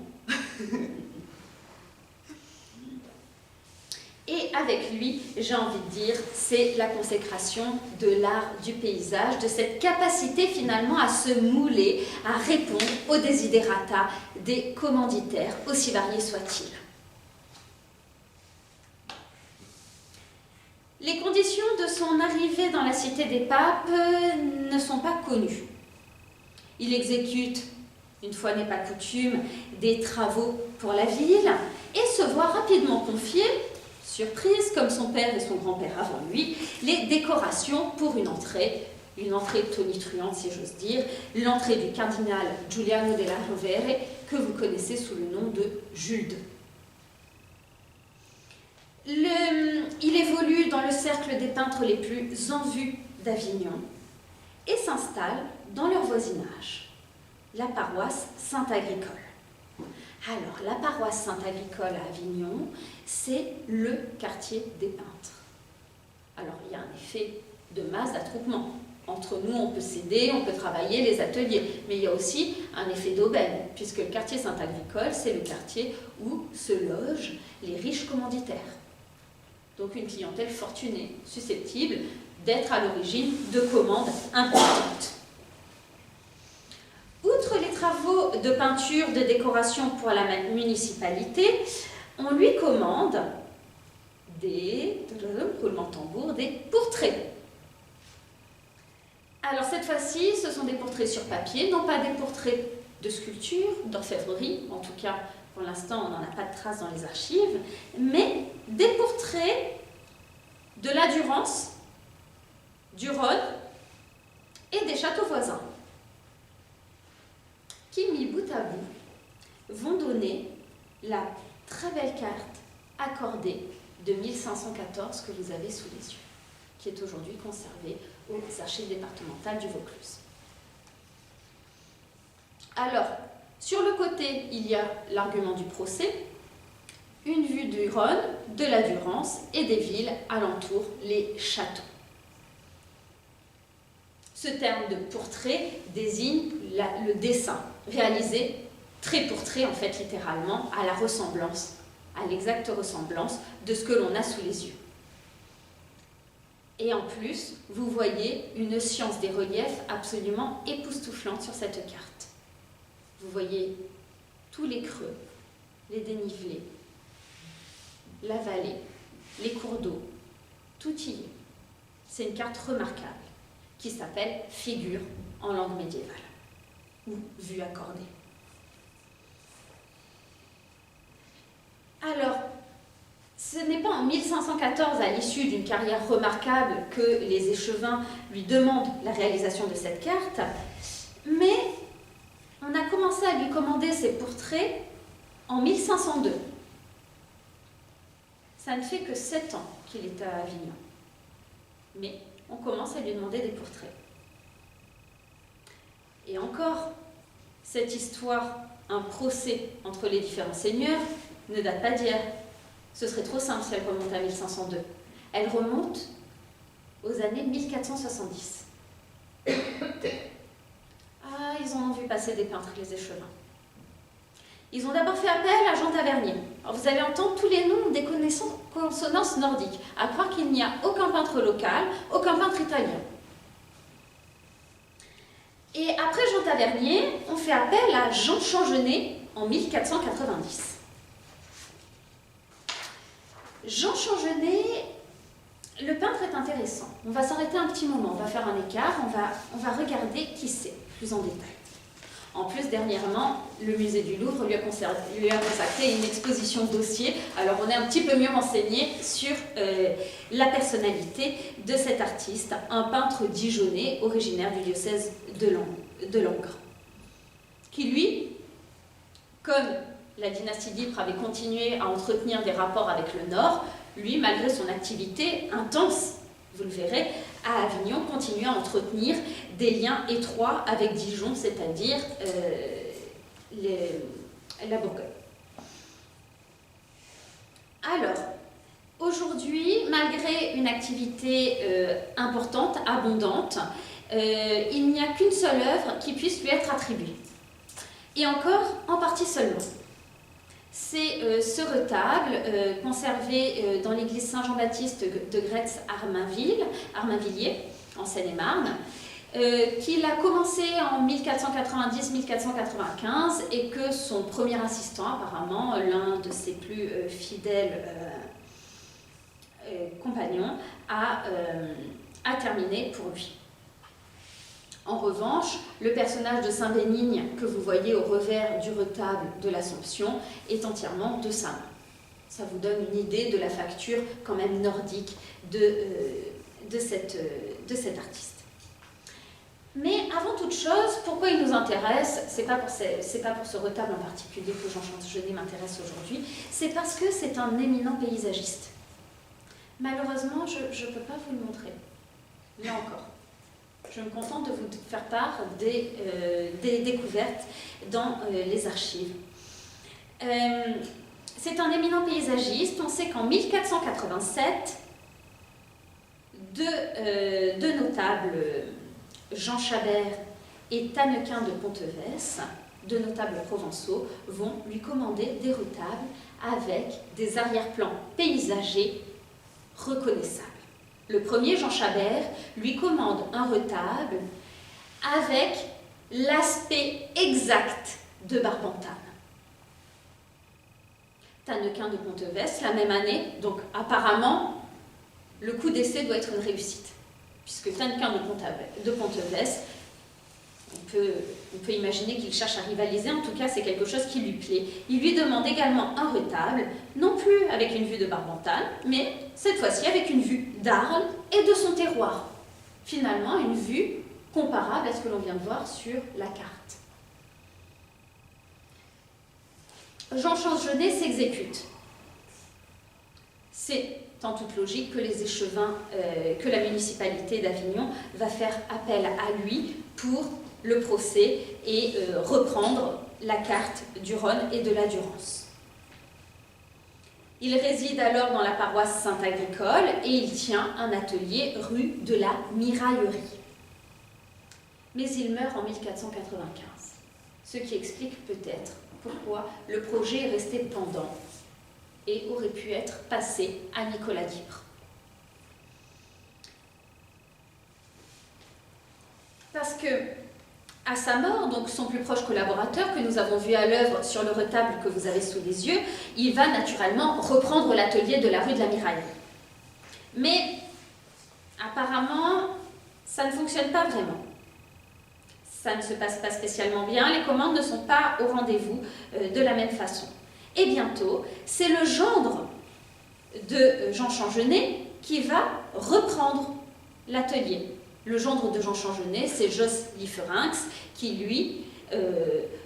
Speaker 2: Et avec lui, j'ai envie de dire, c'est la consécration de l'art du paysage, de cette capacité finalement à se mouler, à répondre aux desiderata des commanditaires, aussi variés soient-ils. Les conditions de son arrivée dans la cité des papes ne sont pas connues. Il exécute, une fois n'est pas coutume, des travaux pour la ville et se voit rapidement confier, surprise comme son père et son grand-père avant lui, les décorations pour une entrée tonitruante si j'ose dire, l'entrée du cardinal Giuliano della Rovere que vous connaissez sous le nom de Jules II. Il évolue dans le cercle des peintres les plus en vue d'Avignon et s'installe dans leur voisinage, la paroisse Saint-Agricole. Alors, la paroisse Saint-Agricole à Avignon, c'est le quartier des peintres. Alors, il y a un effet de masse d'attroupement. Entre nous, on peut s'aider, on peut travailler les ateliers, mais il y a aussi un effet d'aubaine, puisque le quartier Saint-Agricole, c'est le quartier où se logent les riches commanditaires. Donc une clientèle fortunée, susceptible d'être à l'origine de commandes importantes. Outre les travaux de peinture, de décoration pour la municipalité, on lui commande roulement de tambour, des portraits. Alors cette fois-ci, ce sont des portraits sur papier, non pas des portraits de sculpture, d'orfèvrerie, en tout cas pour l'instant on n'en a pas de traces dans les archives, mais des portraits de la Durance, du Rhône et des châteaux voisins, qui, mis bout à bout, vont donner la très belle carte accordée de 1514 que vous avez sous les yeux, qui est aujourd'hui conservée aux archives départementales du Vaucluse. Alors, sur le côté, il y a l'argument du procès, une vue du Rhône, de la Durance et des villes alentour, les châteaux. Ce terme de portrait désigne le dessin réalisé, trait pour trait en fait littéralement, à la ressemblance, à l'exacte ressemblance de ce que l'on a sous les yeux. Et en plus, vous voyez une science des reliefs absolument époustouflante sur cette carte. Vous voyez tous les creux, les dénivelés, la vallée, les cours d'eau, tout y est. C'est une carte remarquable qui s'appelle figure en langue médiévale ou vue accordée. Alors, ce n'est pas en 1514, à l'issue d'une carrière remarquable, que les échevins lui demandent la réalisation de cette carte, mais on a commencé à lui commander ses portraits en 1502. Ça ne fait que 7 ans qu'il est à Avignon. Mais on commence à lui demander des portraits. Et encore, cette histoire, un procès entre les différents seigneurs, ne date pas d'hier. Ce serait trop simple si elle remonte à 1502. Elle remonte aux années 1470. Ah, ils en ont vu passer des peintres, les échevins. Ils ont d'abord fait appel à Jean Tavernier. Alors vous allez entendre tous les noms des consonances nordiques, à croire qu'il n'y a aucun peintre local, aucun peintre italien. Et après Jean Tavernier, on fait appel à Jean Changenet en 1490. Jean Changenet, le peintre est intéressant. On va s'arrêter un petit moment, on va faire un écart, on va regarder qui c'est, plus en détail. En plus, dernièrement, le musée du Louvre lui a consacré une exposition dossier. Alors, on est un petit peu mieux renseigné sur la personnalité de cet artiste, un peintre dijonnais originaire du diocèse de Langres, qui lui, comme la dynastie d'Ypres avait continué à entretenir des rapports avec le Nord, lui, malgré son activité intense, vous le verrez, à Avignon, continue à entretenir des liens étroits avec Dijon, c'est-à-dire la Bourgogne. Alors, aujourd'hui, malgré une activité importante, abondante, il n'y a qu'une seule œuvre qui puisse lui être attribuée. Et encore, en partie seulement. C'est ce retable conservé dans l'église Saint-Jean-Baptiste de Gretz-Armainvilliers, en Seine-et-Marne, qu'il a commencé en 1490-1495 et que son premier assistant, apparemment, l'un de ses plus fidèles compagnons, a terminé pour lui. En revanche, le personnage de Saint Bénigne que vous voyez au revers du retable de l'Assomption est entièrement de sa main. Ça vous donne une idée de la facture quand même nordique de cet artiste. Mais avant toute chose, pourquoi il nous intéresse? C'est pas pour ce retable en particulier que Jean Changenet m'intéresse aujourd'hui, c'est parce que c'est un éminent paysagiste. Malheureusement, je ne peux pas vous le montrer. Là encore. Je me contente de vous faire part des découvertes dans les archives. C'est un éminent paysagiste. On sait qu'en 1487, deux notables, Jean Chabert et Tannequin de Pontevès, deux notables provençaux, vont lui commander des retables avec des arrière-plans paysagers reconnaissables. Le premier, Jean Chabert, lui commande un retable avec l'aspect exact de Barbentane. Tannequin de Pontevès, la même année, donc apparemment, le coup d'essai doit être une réussite, puisque Tannequin de Pontevès, on peut imaginer qu'il cherche à rivaliser, en tout cas c'est quelque chose qui lui plaît. Il lui demande également un retable, non plus avec une vue de Barbentane, mais cette fois-ci avec une vue d'Arles et de son terroir. Finalement, une vue comparable à ce que l'on vient de voir sur la carte. Jean Changenet s'exécute. C'est en toute logique que les échevins, que la municipalité d'Avignon va faire appel à lui pour le procès et reprendre la carte du Rhône et de la Durance. Il réside alors dans la paroisse Saint-Agricole et il tient un atelier rue de la Miraillerie. Mais il meurt en 1495, ce qui explique peut-être pourquoi le projet est resté pendant et aurait pu être passé à Nicolas d'Ypres. Parce que, à sa mort, donc son plus proche collaborateur, que nous avons vu à l'œuvre sur le retable que vous avez sous les yeux, il va naturellement reprendre l'atelier de la rue de la Miraillerie. Mais, apparemment, ça ne fonctionne pas vraiment. Ça ne se passe pas spécialement bien, les commandes ne sont pas au rendez-vous de la même façon. Et bientôt, c'est le gendre de Jean Changenet qui va reprendre l'atelier. Le gendre de Jean Changenet, c'est Jos Lieferinx, qui lui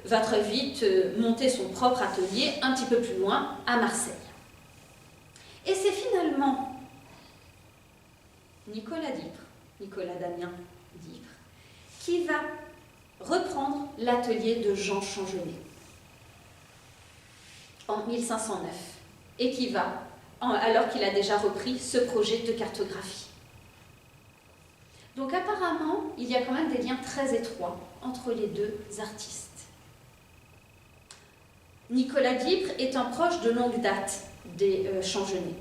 Speaker 2: va très vite monter son propre atelier un petit peu plus loin, à Marseille. Et c'est finalement Nicolas d'Ypres, Nicolas Damien d'Ypres, qui va reprendre l'atelier de Jean Changenet en 1509, et qui va, alors qu'il a déjà repris ce projet de cartographie. Donc apparemment, il y a quand même des liens très étroits entre les deux artistes. Nicolas d'Ypres est un proche de longue date des Changenet.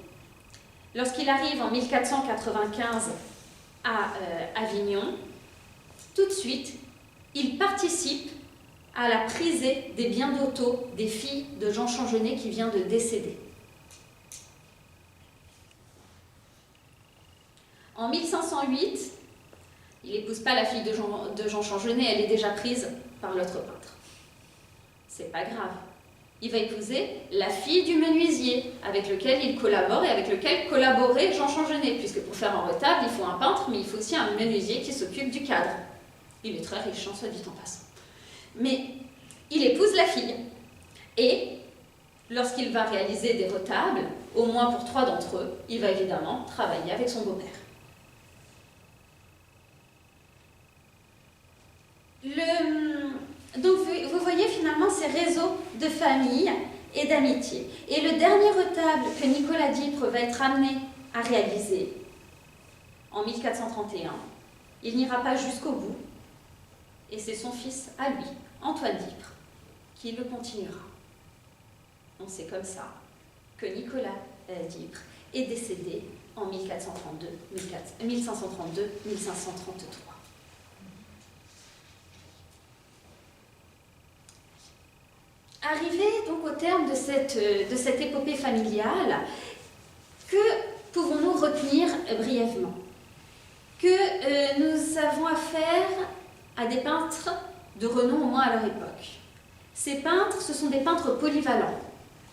Speaker 2: Lorsqu'il arrive en 1495 à Avignon, tout de suite, il participe à la prisée des biens d'auto des filles de Jean Changenet qui vient de décéder. En 1508, il n'épouse pas la fille de Jean Changenet, elle est déjà prise par l'autre peintre. c'est pas grave. Il va épouser la fille du menuisier, avec lequel il collabore et avec lequel collaborait Jean Changenet, puisque pour faire un retable, il faut un peintre, mais il faut aussi un menuisier qui s'occupe du cadre. Il est très riche, soit dit en passant. Mais il épouse la fille. Et lorsqu'il va réaliser des retables, au moins pour 3 d'entre eux, il va évidemment travailler avec son beau-père. Donc vous voyez finalement ces réseaux de famille et d'amitié. Et le dernier retable que Nicolas d'Ypres va être amené à réaliser en 1431, il n'ira pas jusqu'au bout. Et c'est son fils à lui, Antoine d'Ypres, qui le continuera. Donc c'est comme ça que Nicolas d'Ypres est décédé en 1532-1533. Arrivé donc au terme de cette épopée familiale, que pouvons-nous retenir brièvement? Que nous avons affaire à des peintres de renom au moins à leur époque. Ces peintres, ce sont des peintres polyvalents.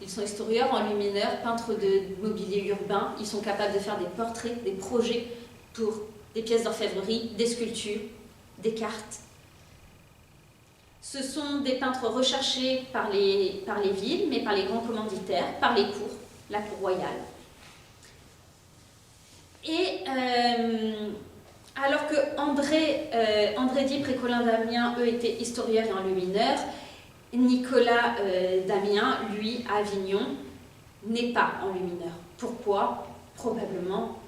Speaker 2: Ils sont historieurs, enlumineurs, peintres de mobilier urbain. Ils sont capables de faire des portraits, des projets pour des pièces d'orfèvrerie, des sculptures, des cartes. Ce sont des peintres recherchés par les villes, mais par les grands commanditaires, par les cours, la cour royale. Et alors que André d'Ypres et Colin d'Amiens, eux, étaient historieurs et enlumineurs, Nicolas d'Amiens, lui, à Avignon, n'est pas enlumineur. Pourquoi? Probablement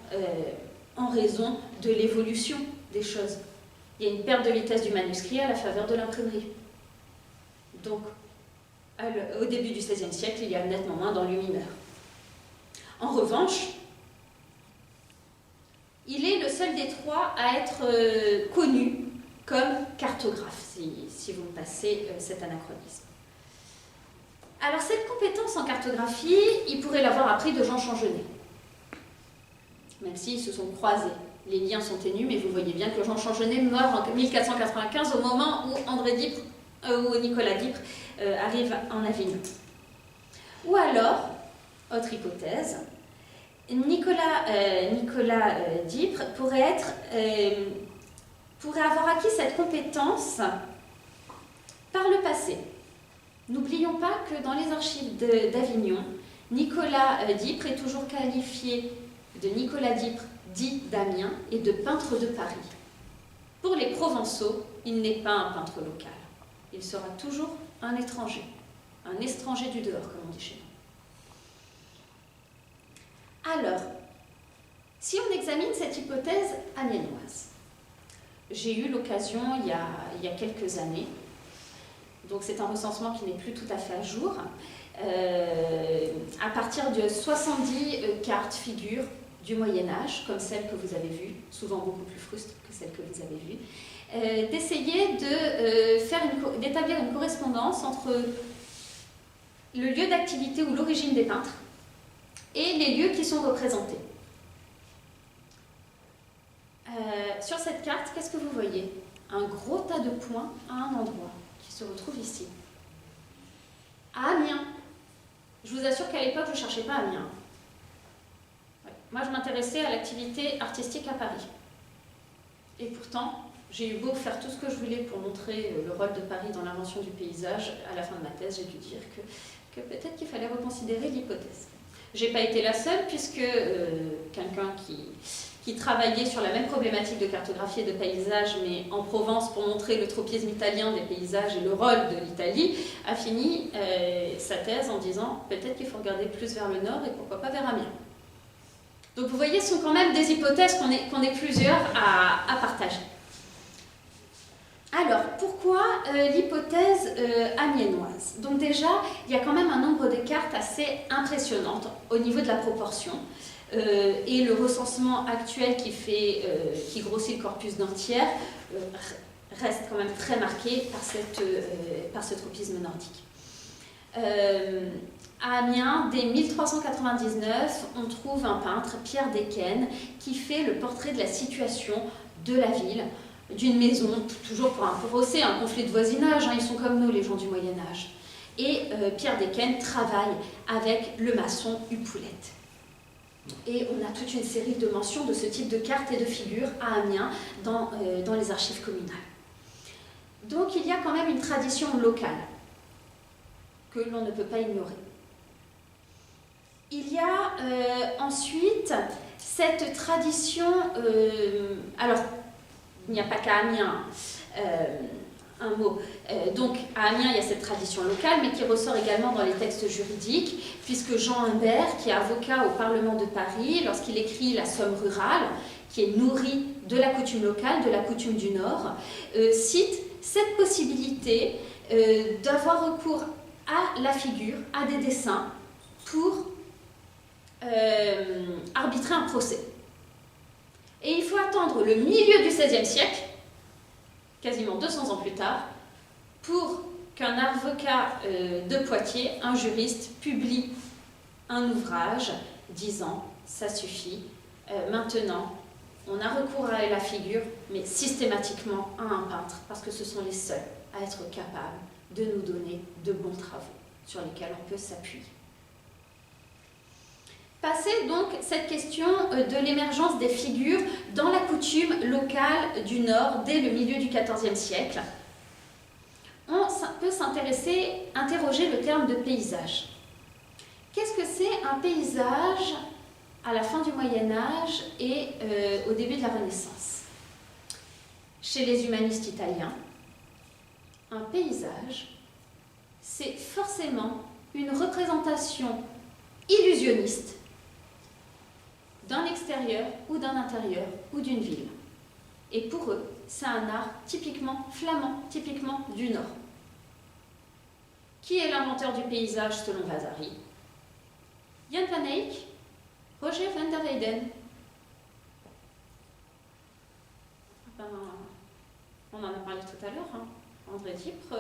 Speaker 2: en raison de l'évolution des choses. Il y a une perte de vitesse du manuscrit à la faveur de l'imprimerie. Donc, au début du XVIe siècle, il y a nettement moins d'enlumineurs. En revanche, il est le seul des 3 à être connu comme cartographe, si vous me passez cet anachronisme. Alors, cette compétence en cartographie, il pourrait l'avoir appris de Jean Changenet, même s'ils se sont croisés. Les liens sont ténus, mais vous voyez bien que Jean Changenet meurt en 1495, au moment où Nicolas d'Ypres arrive en Avignon. Ou alors, autre hypothèse, Nicolas d'Ypres pourrait avoir acquis cette compétence par le passé. N'oublions pas que dans les archives d'Avignon, Nicolas d'Ypres est toujours qualifié de Nicolas d'Ypres, dit d'Amiens, et de peintre de Paris. Pour les Provençaux, il n'est pas un peintre local. Il sera toujours un étranger du dehors, comme on dit chez nous. Alors, si on examine cette hypothèse amiénoise, j'ai eu l'occasion il y a quelques années, donc c'est un recensement qui n'est plus tout à fait à jour, à partir de 70 cartes figures du Moyen-Âge, comme celle que vous avez vue, souvent beaucoup plus frustre que celle que vous avez vue, d'essayer d'établir une correspondance entre le lieu d'activité ou l'origine des peintres et les lieux qui sont représentés. Sur cette carte, qu'est-ce que vous voyez? Un gros tas de points à un endroit qui se retrouve ici. À Amiens. Je vous assure qu'à l'époque, je ne cherchais pas Amiens. Ouais. Moi, je m'intéressais à l'activité artistique à Paris. Et pourtant, j'ai eu beau faire tout ce que je voulais pour montrer le rôle de Paris dans l'invention du paysage. À la fin de ma thèse, j'ai dû dire que peut-être qu'il fallait reconsidérer l'hypothèse. Je n'ai pas été la seule, puisque quelqu'un qui travaillait sur la même problématique de cartographie et de paysage, mais en Provence, pour montrer le tropisme italien des paysages et le rôle de l'Italie, a fini sa thèse en disant peut-être qu'il faut regarder plus vers le nord et pourquoi pas vers Amiens. Donc vous voyez, ce sont quand même des hypothèses qu'on est plusieurs à partager. Alors, pourquoi l'hypothèse amiénoise? Donc déjà, il y a quand même un nombre de cartes assez impressionnantes au niveau de la proportion. Et le recensement actuel qui grossit le corpus d'entière reste quand même très marqué par ce tropisme nordique. À Amiens, dès 1399, on trouve un peintre, Pierre Desquesnes, qui fait le portrait de la situation de la ville, d'une maison, toujours pour un procès, un conflit de voisinage, hein, ils sont comme nous les gens du Moyen-Âge. et Pierre Desquesnes travaille avec le maçon Hippolyte. Et on a toute une série de mentions de ce type de cartes et de figures à Amiens dans les archives communales. Donc il y a quand même une tradition locale que l'on ne peut pas ignorer. Il y a ensuite cette tradition, alors il n'y a pas qu'à Amiens, un mot. Donc à Amiens, il y a cette tradition locale, mais qui ressort également dans les textes juridiques, puisque Jean Humbert, qui est avocat au Parlement de Paris, lorsqu'il écrit La Somme rurale, qui est nourrie de la coutume locale, de la coutume du Nord, cite cette possibilité d'avoir recours à la figure, à des dessins, pour arbitrer un procès. Et il faut attendre le milieu du XVIe siècle, quasiment 200 ans plus tard, pour qu'un avocat de Poitiers, un juriste, publie un ouvrage disant « ça suffit, maintenant on a recours à la figure, mais systématiquement à un peintre, parce que ce sont les seuls à être capables de nous donner de bons travaux sur lesquels on peut s'appuyer ». Passée donc cette question de l'émergence des figures dans la coutume locale du Nord dès le milieu du XIVe siècle, on peut interroger le terme de paysage. Qu'est-ce que c'est un paysage à la fin du Moyen-Âge et au début de la Renaissance? Chez les humanistes italiens, un paysage, c'est forcément une représentation illusionniste d'un extérieur ou d'un intérieur ou d'une ville. Et pour eux, c'est un art typiquement flamand, typiquement du Nord. Qui est l'inventeur du paysage selon Vasari? Jan van Eyck, Roger van der Weyden. On en a parlé tout à l'heure, hein. André Dipre,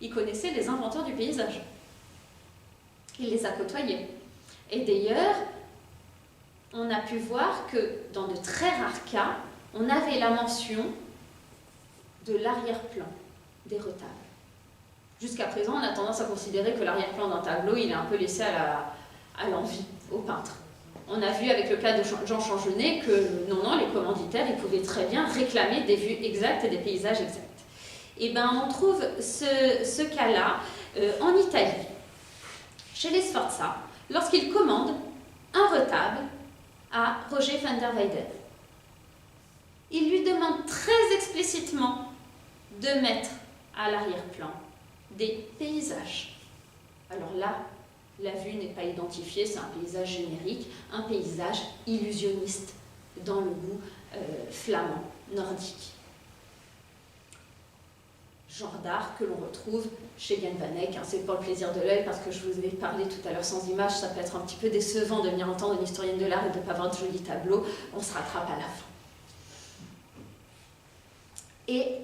Speaker 2: il connaissait les inventeurs du paysage. Il les a côtoyés. Et d'ailleurs, on a pu voir que dans de très rares cas, on avait la mention de l'arrière-plan des retables. Jusqu'à présent, on a tendance à considérer que l'arrière-plan d'un tableau, il est un peu laissé à l'envie, au peintre. On a vu avec le cas de Jean Changenet que non, les commanditaires, ils pouvaient très bien réclamer des vues exactes et des paysages exacts. Et bien, on trouve ce cas-là en Italie, chez les Sforza, lorsqu'ils commandent un retable à Roger van der Weyden. Il lui demande très explicitement de mettre à l'arrière-plan des paysages. Alors là, la vue n'est pas identifiée, c'est un paysage générique, un paysage illusionniste dans le goût flamand, nordique. Genre d'art que l'on retrouve chez Jan van Eyck, hein, c'est pour le plaisir de l'œil, parce que je vous ai parlé tout à l'heure sans image, ça peut être un petit peu décevant de venir entendre une historienne de l'art et de ne pas voir de jolis tableaux, on se rattrape à la fin. Et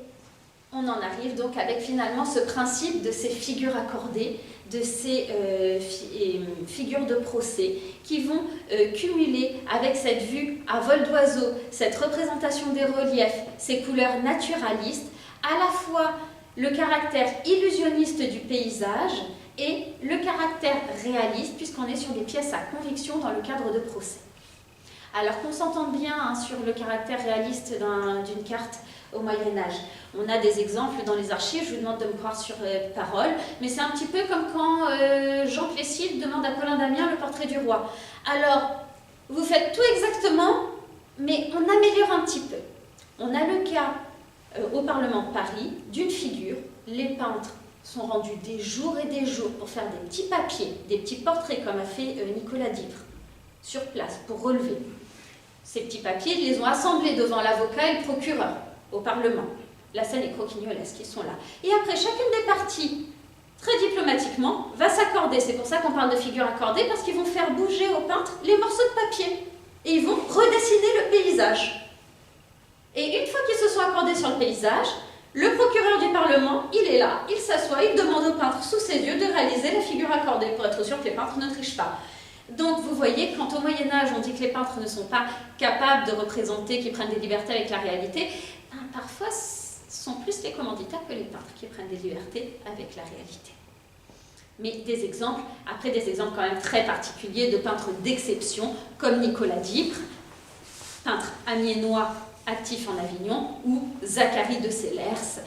Speaker 2: on en arrive donc avec finalement ce principe de ces figures accordées, de ces figures de procès qui vont cumuler avec cette vue à vol d'oiseau, cette représentation des reliefs, ces couleurs naturalistes, à la fois le caractère illusionniste du paysage et le caractère réaliste, puisqu'on est sur des pièces à conviction dans le cadre de procès. Alors qu'on s'entende bien hein, sur le caractère réaliste d'une carte au Moyen-Âge. On a des exemples dans les archives, je vous demande de me croire sur parole, mais c'est un petit peu comme quand Jean Plessis demande à Paulin d'Amiens le portrait du roi. Alors, vous faites tout exactement, mais on améliore un petit peu. On a le cas au Parlement de Paris d'une figure, les peintres sont rendus des jours et des jours pour faire des petits papiers, des petits portraits comme a fait Nicolas Divre, sur place, pour relever. Ces petits papiers, ils les ont assemblés devant l'avocat et le procureur au Parlement. La scène est croquignolesque, ils sont là. Et après, chacune des parties, très diplomatiquement, va s'accorder. C'est pour ça qu'on parle de figures accordées, parce qu'ils vont faire bouger au peintre les morceaux de papier. Et ils vont redessiner le paysage. Et une fois qu'ils se sont accordés sur le paysage, le procureur du Parlement, il est là, il s'assoit, il demande au peintre sous ses yeux de réaliser la figure accordée, pour être sûr que les peintres ne trichent pas. Donc vous voyez, quand au Moyen-Âge on dit que les peintres ne sont pas capables de représenter, qu'ils prennent des libertés avec la réalité, ben, parfois ce sont plus les commanditaires que les peintres qui prennent des libertés avec la réalité. Mais des exemples, après des exemples quand même très particuliers de peintres d'exception, comme Nicolas Dipre, peintre amiénois actif en Avignon, ou Zacharie de Sellers,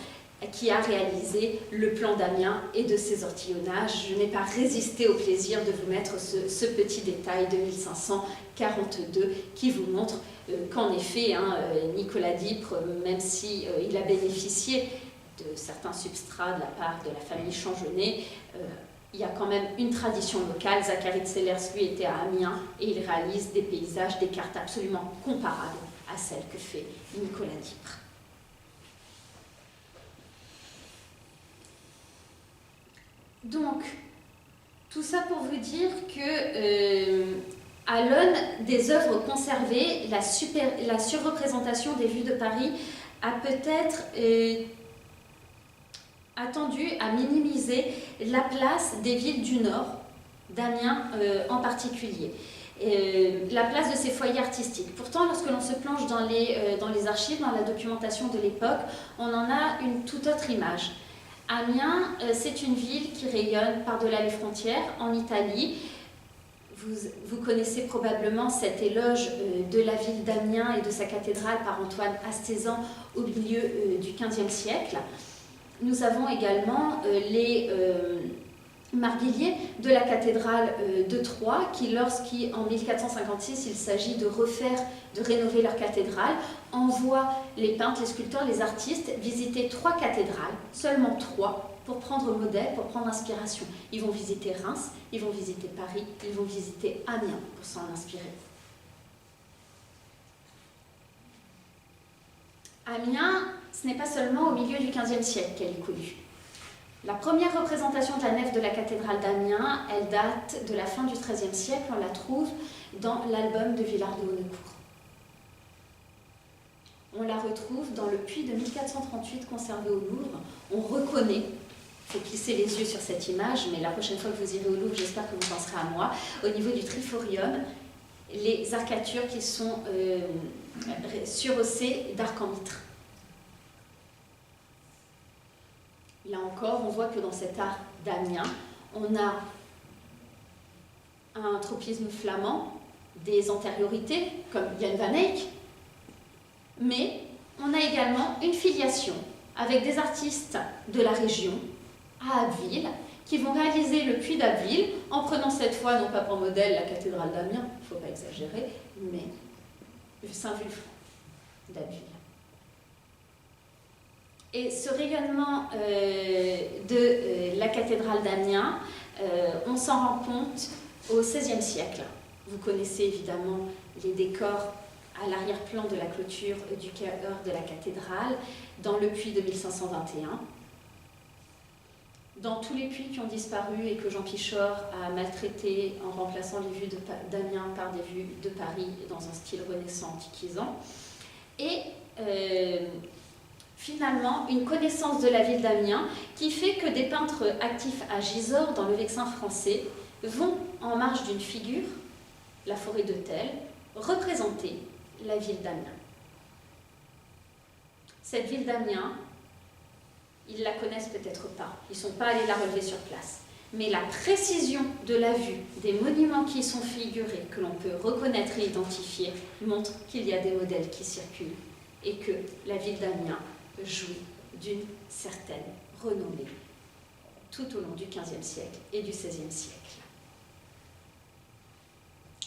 Speaker 2: qui a réalisé le plan d'Amiens et de ses ortillonnages. Je n'ai pas résisté au plaisir de vous mettre ce petit détail de 1542 qui vous montre qu'en effet, Nicolas Dipre, même si il a bénéficié de certains substrats de la part de la famille Changenet, il y a quand même une tradition locale. Zacharie de Sellers, lui, était à Amiens et il réalise des paysages, des cartes absolument comparables à celles que fait Nicolas Dipre. Donc, tout ça pour vous dire que à l'aune des œuvres conservées, la surreprésentation des vues de Paris a peut-être attendu à minimiser la place des villes du Nord, d'Amiens en particulier. La place de ces foyers artistiques. Pourtant, lorsque l'on se plonge dans les archives, dans la documentation de l'époque, on en a une toute autre image. Amiens, c'est une ville qui rayonne par-delà les frontières, en Italie. Vous connaissez probablement cet éloge de la ville d'Amiens et de sa cathédrale par Antoine Astézan au milieu du XVe siècle. Nous avons également les marguilliers de la cathédrale de Troyes qui, lorsqu'en 1456 il s'agit de rénover leur cathédrale, envoient les peintres, les sculpteurs, les artistes visiter 3 cathédrales, seulement 3, pour prendre modèle, pour prendre inspiration. Ils vont visiter Reims, ils vont visiter Paris, ils vont visiter Amiens pour s'en inspirer. Amiens, ce n'est pas seulement au milieu du XVe siècle qu'elle est connue. La première représentation de la nef de la cathédrale d'Amiens, elle date de la fin du XIIIe siècle. On la trouve dans l'album de Villard de Honnecourt. On la retrouve dans le puits de 1438 conservé au Louvre. On reconnaît, il faut plisser les yeux sur cette image, mais la prochaine fois que vous irez au Louvre, j'espère que vous penserez à moi, au niveau du triforium, les arcatures qui sont surhaussées d'arcs en mitre. Là encore, on voit que dans cet art d'Amiens, on a un tropisme flamand, des antériorités, comme Jan van Eyck, mais on a également une filiation avec des artistes de la région, à Abbeville, qui vont réaliser le puits d'Abbeville, en prenant cette fois, non pas pour modèle la cathédrale d'Amiens, il ne faut pas exagérer, mais Saint-Vulfranc d'Abbeville. Et ce rayonnement de la cathédrale d'Amiens, on s'en rend compte au XVIe siècle. Vous connaissez évidemment les décors à l'arrière-plan de la clôture du chœur de la cathédrale, dans le puits de 1521. Dans tous les puits qui ont disparu et que Jean Pichor a maltraités en remplaçant les vues d'Amiens par des vues de Paris dans un style renaissant antiquisant. Et finalement, une connaissance de la ville d'Amiens qui fait que des peintres actifs à Gisors, dans le Vexin français, vont, en marge d'une figure, la forêt de Thel, représenter la ville d'Amiens. Cette ville d'Amiens, ils la connaissent peut-être pas, ils ne sont pas allés la relever sur place. Mais la précision de la vue des monuments qui y sont figurés, que l'on peut reconnaître et identifier, montre qu'il y a des modèles qui circulent et que la ville d'Amiens jouit d'une certaine renommée tout au long du XVe siècle et du XVIe siècle.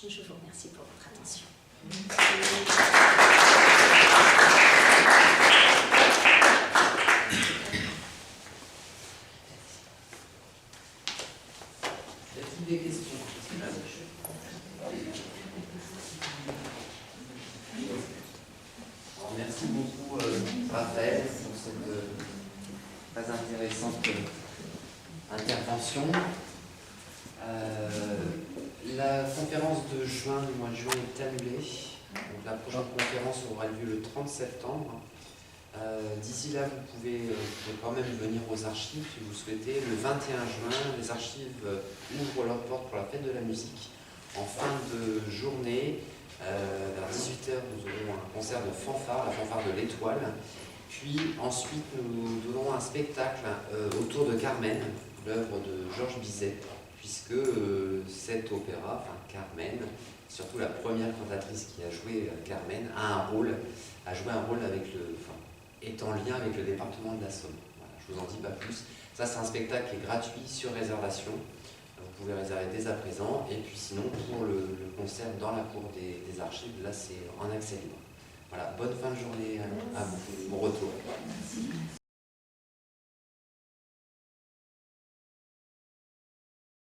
Speaker 2: Je vous remercie pour votre attention.
Speaker 1: Y a-t-il des questions? Alors, merci beaucoup Raphaël pour cette très intéressante intervention. La conférence de juin, du mois de juin, est annulée. Donc, la prochaine conférence aura lieu le 30 septembre. D'ici là, vous pouvez quand même venir aux archives si vous souhaitez. Le 21 juin, les archives ouvrent leurs portes pour la fête de la musique. En fin de journée, vers 18h, nous aurons un concert de fanfare, la fanfare de l'Étoile. Puis ensuite, nous donnons un spectacle autour de Carmen, l'œuvre de Georges Bizet, puisque cet opéra, enfin Carmen, surtout la première cantatrice qui a joué Carmen, a joué un rôle est en lien avec le département de la Somme. Voilà, je vous en dis pas plus. Ça, c'est un spectacle qui est gratuit sur réservation. Vous pouvez réserver dès à présent. Et puis sinon, pour le concert dans la cour des archives, là, c'est en accès libre. Voilà, bonne fin de journée à vous. Bon retour.